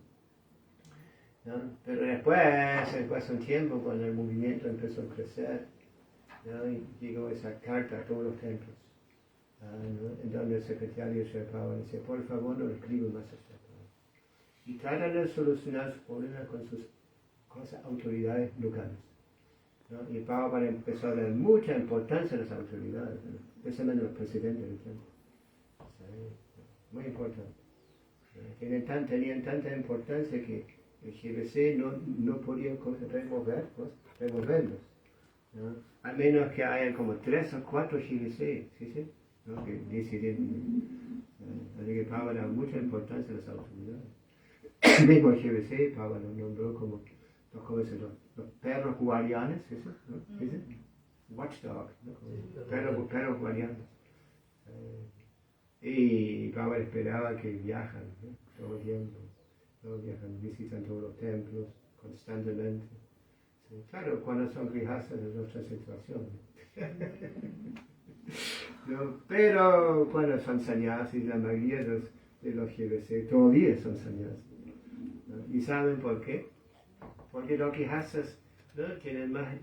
¿No? Pero después de un tiempo, cuando el movimiento empezó a crecer, ¿no? Y llegó esa carta a todos los templos, ¿no? En donde el secretario Sri Prabhupada decía, por favor no escribe más a Sri Prabhupada. Y tratan de solucionar sus problemas con las autoridades locales. ¿No? Y Prabhupada empezó a dar mucha importancia a las autoridades, ¿no? Especialmente a los presidentes del templo. ¿Sí? Muy importante. Tenían tanta importancia que el GBC no podía removerlos. ¿No? A menos que haya como 3 o 4 GBC, ¿sí? ¿No? Que deciden. Así que Prabhupada da mucha importancia a las autoridades. Mismo el GBC, Prabhupada lo nombró como los perros guardianes, ¿sí? ¿No? ¿Sí? Watchdog, ¿no? Perros guardianes. Y Prabhupada esperaba que viajan, ¿no? Todo el tiempo. ¿No? Viajan, visitan todos los templos constantemente. ¿Sí? Claro, cuando son grihastas es otra situación. ¿No? Pero cuando son sannyasis, la mayoría de los GBC todavía son sannyasis. ¿No? ¿Y saben por qué? Porque los grihastas, ¿no? Tienen más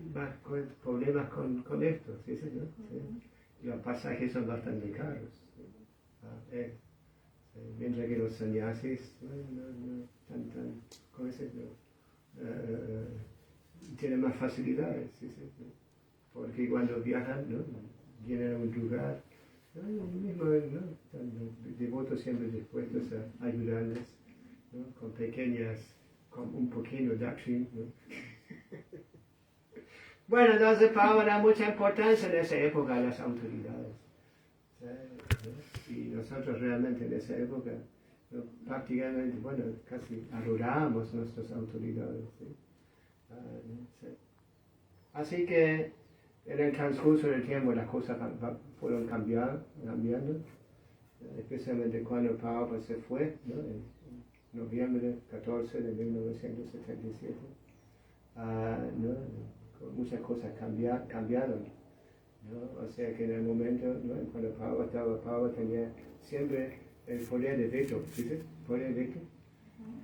problemas con esto, ¿sí? ¿No? ¿Sí? Y los pasajes son bastante caros. ¿Sí? Mientras que los sannyasis ¿cómo se dice? Tienen más facilidades, ¿sí? ¿No? Porque cuando viajan, ¿no? Vienen a un lugar, ¿no? Mismo, ¿no? Están devotos siempre dispuestos a ayudarles, ¿no? Con un pequeño dakshin, ¿no? Bueno, entonces Prabhupada da mucha importancia en esa época a las autoridades. ¿Sí? Y nosotros realmente en esa época, ¿no? Prácticamente, bueno, casi adorábamos nuestras autoridades. ¿Sí? ¿Sí? Así que en el transcurso del tiempo las cosas fueron cambiando, especialmente cuando Prabhupada se fue, ¿no? En noviembre 14 de 1977. ¿No? Muchas cosas cambiaron, ¿no? O sea que en el momento, ¿no? Cuando Prabhupada tenía siempre el poder de veto, ¿sí? Poder de veto,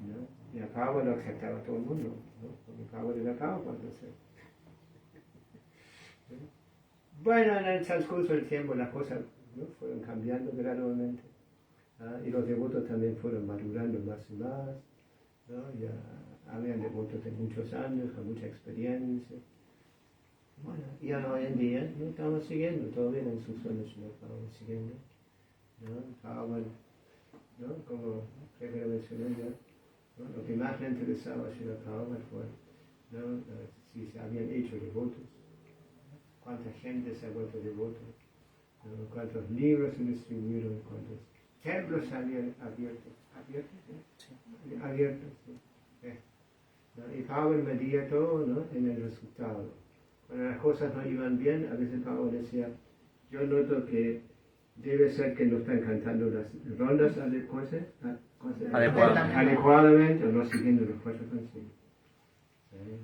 ¿no? Y a Prabhupada lo aceptaba todo el mundo, ¿no? Porque Prabhupada era Prabhupada, no sé. Bueno, en el transcurso del tiempo las cosas, ¿no? Fueron cambiando gradualmente, y los devotos también fueron madurando más y más, ¿no? Ya habían devotos de muchos años, con mucha experiencia. Bueno, y hoy en día, ¿no? Estamos siguiendo, todavía en sus sueños lo estamos siguiendo, ¿no? ¿No? Como creo que lo mencioné ya, ¿no? Lo que más le interesaba a Srila Prabhupada fue, ¿no? Si se habían hecho devotos, cuánta gente se ha vuelto devoto, ¿no? Cuántos libros se distribuyeron, cuántos templos se habían abierto, ¿sí? ¿No? Y Prabhupada medía todo, ¿no? En el resultado. Cuando las cosas no iban bien, a veces Prabhupada decía, yo noto que debe ser que no están cantando las rondas adecuadamente o no siguiendo los 4 concilios.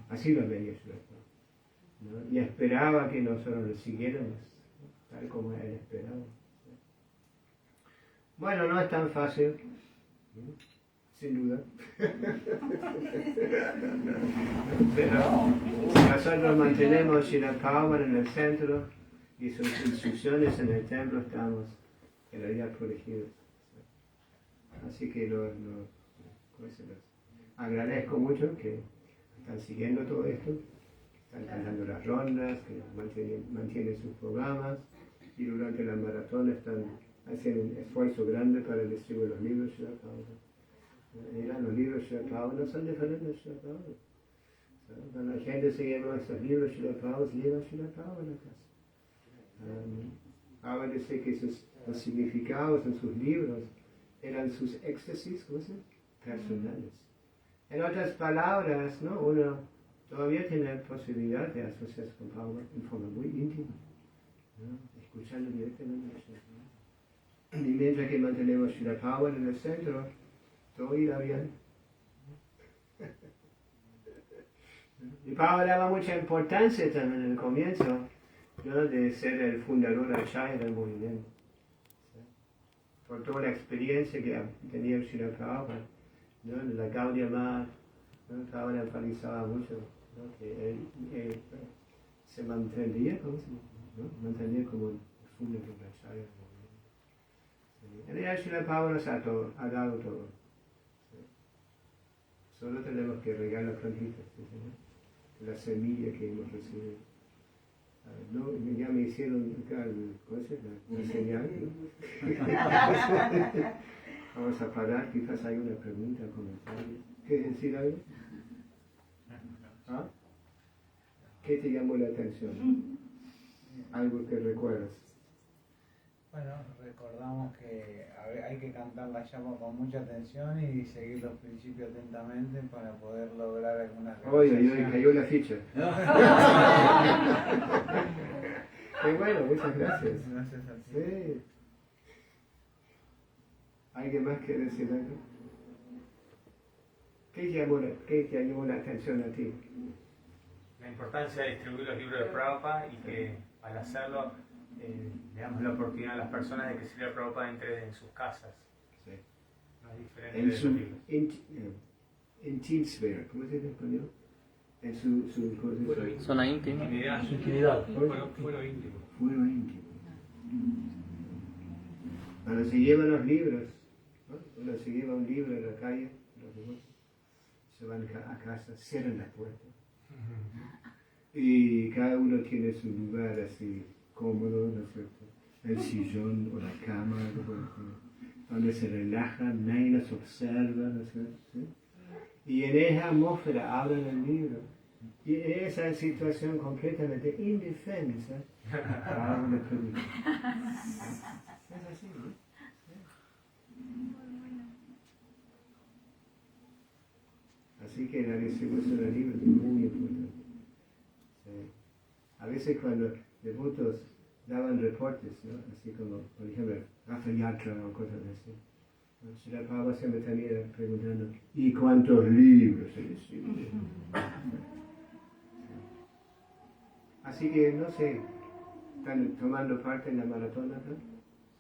Así lo veía Srila Prabhupada, ¿no? Y esperaba que nosotros lo siguiéramos, tal como él esperaba. Bueno, no es tan fácil, ¿no? Sin duda. Pero si nosotros mantenemos Srila Prabhupada en el centro y sus instrucciones en el templo, estamos en realidad protegidos. Así que los agradezco mucho que están siguiendo todo esto, están cantando las rondas, que mantienen sus programas y durante la maratón están haciendo un esfuerzo grande para distribuir los libros de Srila Prabhupada. Los libros de Srila Prabhupada no son diferentes de Srila Prabhupada. Cuando la gente se lleva estos libros de Srila Prabhupada, se lleva Srila Prabhupada a la casa. Prabhupada dice que los significados en sus libros eran sus éxtasis, cosas personales. En otras palabras, ¿no? Uno todavía tiene la posibilidad de asociarse con Prabhupada en forma muy íntima, ¿no? Escuchando directamente a Srila Prabhupada. Y mientras que mantenemos Srila Prabhupada en el centro, todo irá bien. Y Prabhupada daba mucha importancia también en el comienzo, ¿no? De ser el fundador Acharya del movimiento. ¿Sí? Por toda la experiencia que tenía Srila Prabhupada, ¿no? De la Gaudiya Math, ¿no? Prabhupada enfatizaba mucho, ¿no? Que él se mantendría, ¿cómo se llama? ¿No? Mantenía como el fundador Acharya del movimiento. En realidad Srila Prabhupada nos ha dado todo. ¿Sí? Solo tenemos que regar las plantitas, ¿sí, señor? La semilla que hemos recibido. No, ya me hicieron acá la señal, ¿no? Vamos a parar, quizás hay una pregunta, comentario. ¿Quieres decir algo? ¿Ah? ¿Qué te llamó la atención? Algo que recuerdas. Bueno, recordamos que hay que cantar la llama con mucha atención y seguir los principios atentamente para poder lograr algunas Oye, realizaciones. cayó la ficha. Qué bueno, muchas gracias. Gracias a ti. Sí. ¿Alguien más quiere decir algo? ¿Qué te llamó la atención a ti? La importancia de distribuir los libros de Prabhupada y que al hacerlo le damos la oportunidad a las personas de que Srila Prabhupada entre en sus casas. Sí. No es diferente En de su los libros. intimate sphere, ¿cómo se dice en español? En su ¿cómo se dice? Fuero íntimo. Zona íntima. Intimidad. Intimidad. Fuero íntimo. Fuero íntimo. Cuando se llevan los libros, ¿no? Cuando se lleva un libro en la calle, los devotos, se van a casa, cierran las puertas. Y cada uno tiene su lugar así cómodo, ¿no es cierto? El sillón o la cama, donde se relajan, nadie los observa, ¿no es cierto? ¿Sí? Y en esa atmósfera abren el libro. Y en esa situación completamente indefensa, abren el libro. Es así, ¿no? Así que la distribución del libro es muy importante. Sí. A veces cuando devotos daban reportes, ¿no? Así como, por ejemplo, Rafa Yatra o cosas así, ¿no? Srila Prabhupada siempre también preguntando, ¿y cuántos libros se distribuyen? Así que, no sé, están tomando parte en la maratona, ¿no?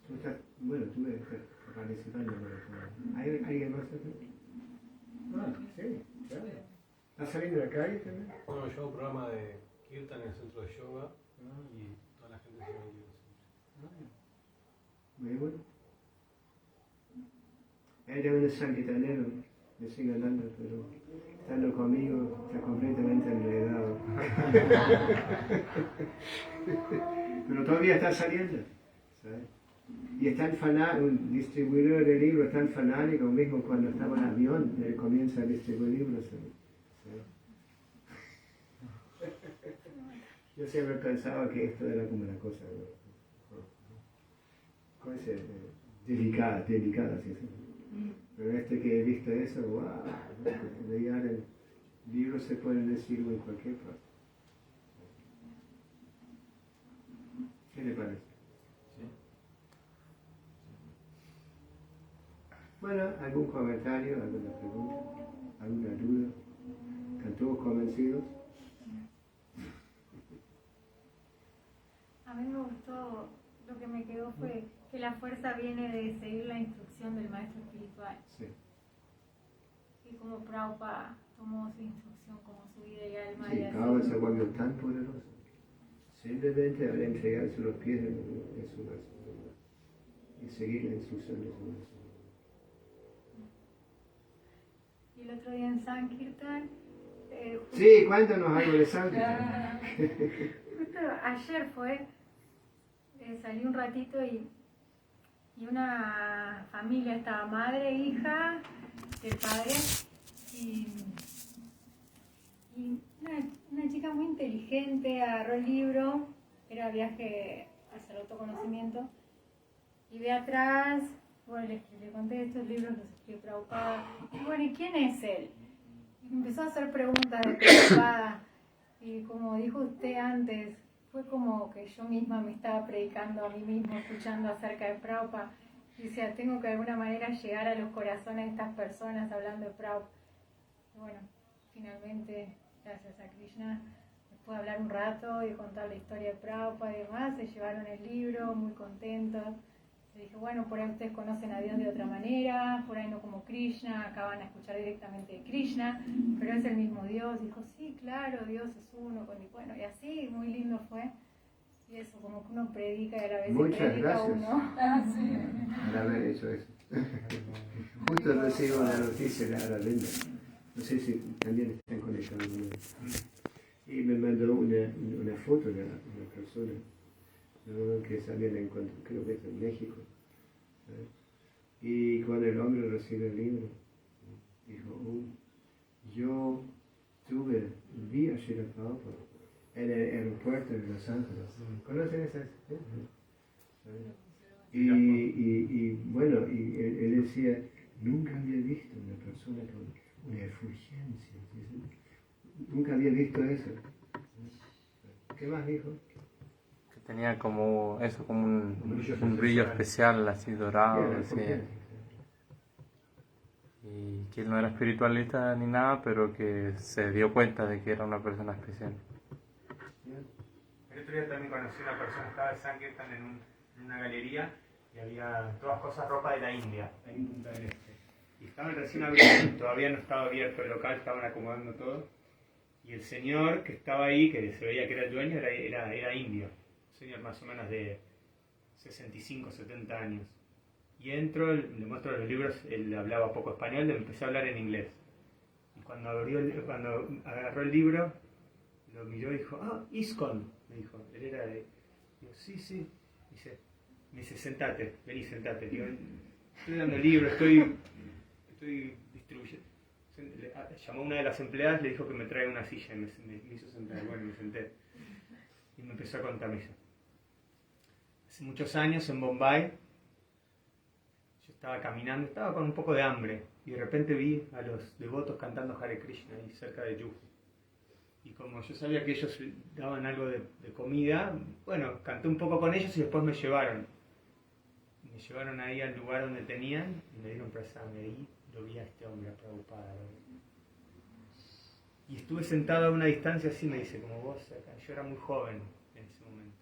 Tú estás, bueno, tú estás participando en la maratona. ¿Hay alguien más aquí? Ah, sí, claro. ¿Estás saliendo de la calle también? Bueno, yo hago un programa de Kirtan en el centro de yoga y toda la gente se va a ir. Muy bueno. Él también es sanquitanero, yo sigo andando, pero estando conmigo está completamente enredado. Pero todavía está saliendo, ¿sabes? Y es tan fanático, un distribuidor de libros tan fanático, mismo cuando estaba en avión, él comienza a distribuir libros. ¿Sabes? Yo siempre pensaba que esto era como una cosa, ¿cómo se dice? Delicada, ¿sí? Pero que he visto eso, wow, ya el libro se puede decir en cualquier parte. ¿Qué le parece? Bueno, ¿algún comentario, alguna pregunta, alguna duda? ¿Están todos convencidos? A mí me gustó, lo que me quedó fue que la fuerza viene de seguir la instrucción del maestro espiritual. Sí. Y como Prabhupada tomó su instrucción como su vida y alma. Sí, y así. Prabhupada se volvió tan poderoso. Simplemente al entregarse los pies de su maestro y seguir la instrucción de su maestro. Y el otro día en Sankirtan. Sí, cuéntanos algo de Sankirtan. Justo ayer fue, salí un ratito y una familia estaba madre, hija, el padre y una chica muy inteligente agarró el libro, era viaje hacia el autoconocimiento, y ve atrás, bueno, le conté estos libros, los escribió Prabhupada, y bueno, ¿y quién es él? Y empezó a hacer preguntas de Prabhupada, y como dijo usted antes, fue como que yo misma me estaba predicando a mí misma, escuchando acerca de Prabhupada. Y decía, tengo que de alguna manera llegar a los corazones de estas personas hablando de Prabhupada. Y bueno, finalmente, gracias a Krishna, después de hablar un rato y contar la historia de Prabhupada y demás, se llevaron el libro muy contentos. Le dije, bueno, por ahí ustedes conocen a Dios de otra manera, por ahí no como Krishna, acá van a escuchar directamente de Krishna, pero es el mismo Dios. Dijo, sí, claro, Dios es uno. Bueno, y así, muy lindo fue. Y eso, como que uno predica y a la vez Muchas se predica gracias. uno. Por haber hecho eso. Justo recibo una noticia de Ara Linda. No sé si también están conectados con él. Y me mandó una foto de una persona, ¿no? Que se habían encontrado, creo que es en México. ¿No? Y cuando el hombre recibe el libro, dijo, yo vi a Srila Prabhupada en el aeropuerto de Los Ángeles. ¿Conocen esas? Y bueno, y él decía, nunca había visto una persona con una efulgencia. Nunca había visto eso. ¿Qué más dijo? Que tenía como eso, como un brillo especial, así dorado. Era Así. efulgencia. Y que él no era espiritualista ni nada, pero que se dio cuenta de que era una persona especial. El otro día también conocí a una persona, estaba de Sankirtan en una galería y había todas cosas, ropa de la India, ahí en Punta del Este. Y estaban recién abriendo, todavía no estaba abierto el local, estaban acomodando todo. Y el señor que estaba ahí, que se veía que era el dueño, era indio. Un señor más o menos de 65, 70 años. Y entro, le muestro los libros, él hablaba poco español, le empecé a hablar en inglés. Y cuando agarró el libro, lo miró y dijo, ISKCON, me dijo. Él era de... Digo, sí. Me dice, sentate, vení, sentate. Digo, estoy dando libros, estoy distribuyendo. Llamó a una de las empleadas, le dijo que me traiga una silla, me hizo sentar. Bueno, me senté. Y me empezó a contar eso. Hace muchos años en Bombay, yo estaba caminando, estaba con un poco de hambre. Y de repente vi a los devotos cantando Hare Krishna ahí cerca de Juhu. Y como yo sabía que ellos daban algo de comida, bueno, canté un poco con ellos y después me llevaron. Me llevaron ahí al lugar donde tenían y me dieron prasad. Y ahí lo vi a este hombre, a Prabhupada. Y estuve sentado a una distancia así, me dice, como vos acá. Yo era muy joven en ese momento.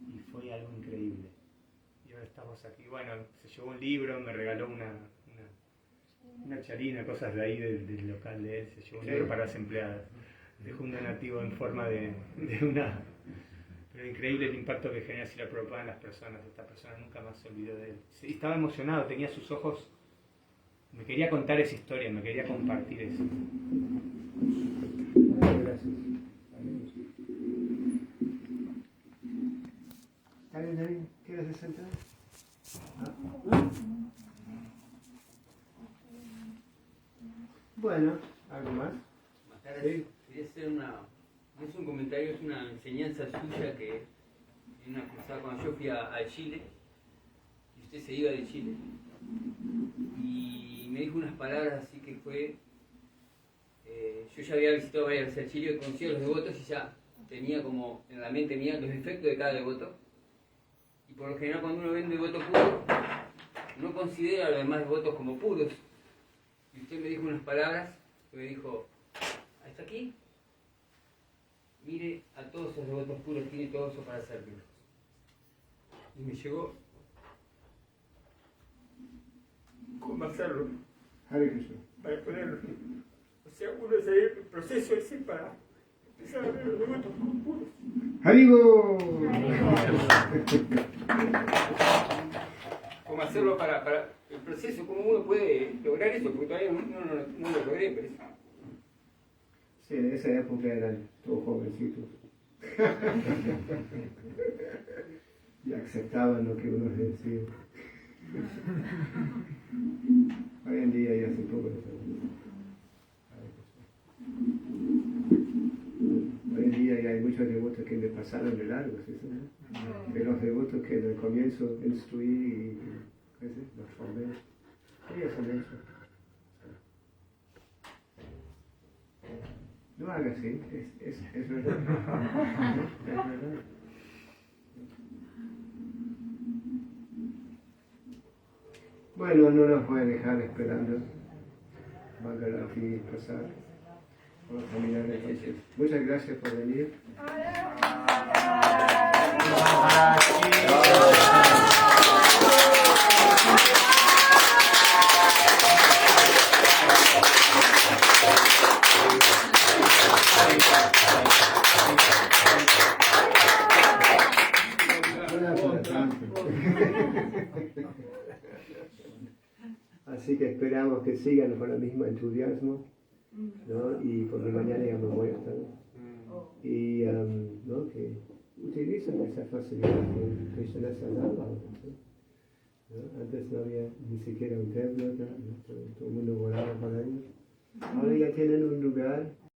Y fue algo increíble. Y ahora estamos aquí. Bueno, se llevó un libro, me regaló una charina, cosas de ahí del local de él. Se llevó un libro para las empleadas. Dejó un donativo en forma de una... Pero increíble el impacto que genera Srila Prabhupada en las personas. Esta persona nunca más se olvidó de él. Sí, estaba emocionado, tenía sus ojos... Me quería contar esa historia, me quería compartir eso. Gracias. ¿Alguien quiere sentar? Bueno, ¿algo más? Sí. Quería hacer no es un comentario, es una enseñanza suya que en una cruzada cuando yo fui a Chile, y usted se iba de Chile, y me dijo unas palabras así que fue, yo ya había visitado varias veces a Chile, conocía a los devotos y ya tenía como en la mente mía los efectos de cada devoto, y por lo general cuando uno ve un devoto puro, no considera a los demás devotos como puros, y usted me dijo unas palabras que me dijo, hasta aquí, mire a todos esos devotos puros, tiene todo eso para servirlos. Y me llegó, ¿cómo hacerlo? Hare Krishna. Para ponerlo. O sea, uno se el proceso ese para empezar a ver los devotos puros. ¡Haribo! ¿Cómo hacerlo para el proceso? ¿Cómo uno puede lograr eso? Porque todavía no lo logré, pero eso. Sí, en esa época eran todos jovencitos. Y aceptaban lo que uno decía. Hoy en día ya se poco de eso. Hoy en día ya hay muchos devotos que me pasaron de largo, ¿sí? De los devotos que en el comienzo instruí y los formé. Ellos han hecho. No haga así, es verdad. Es verdad. Bueno, no nos puede dejar esperando. Bhagavati Prasad. Vamos a terminar entonces. Muchas gracias por venir. Así que esperamos que sigan con el mismo entusiasmo, ¿no? Y porque mañana ya no voy a estar. Y ¿no? Que utilizan esa facilidad que Krishna les ha dado. ¿No? Antes no había ni siquiera un templo, ¿no? Todo el mundo volaba para ellos. Ahora ya tienen un lugar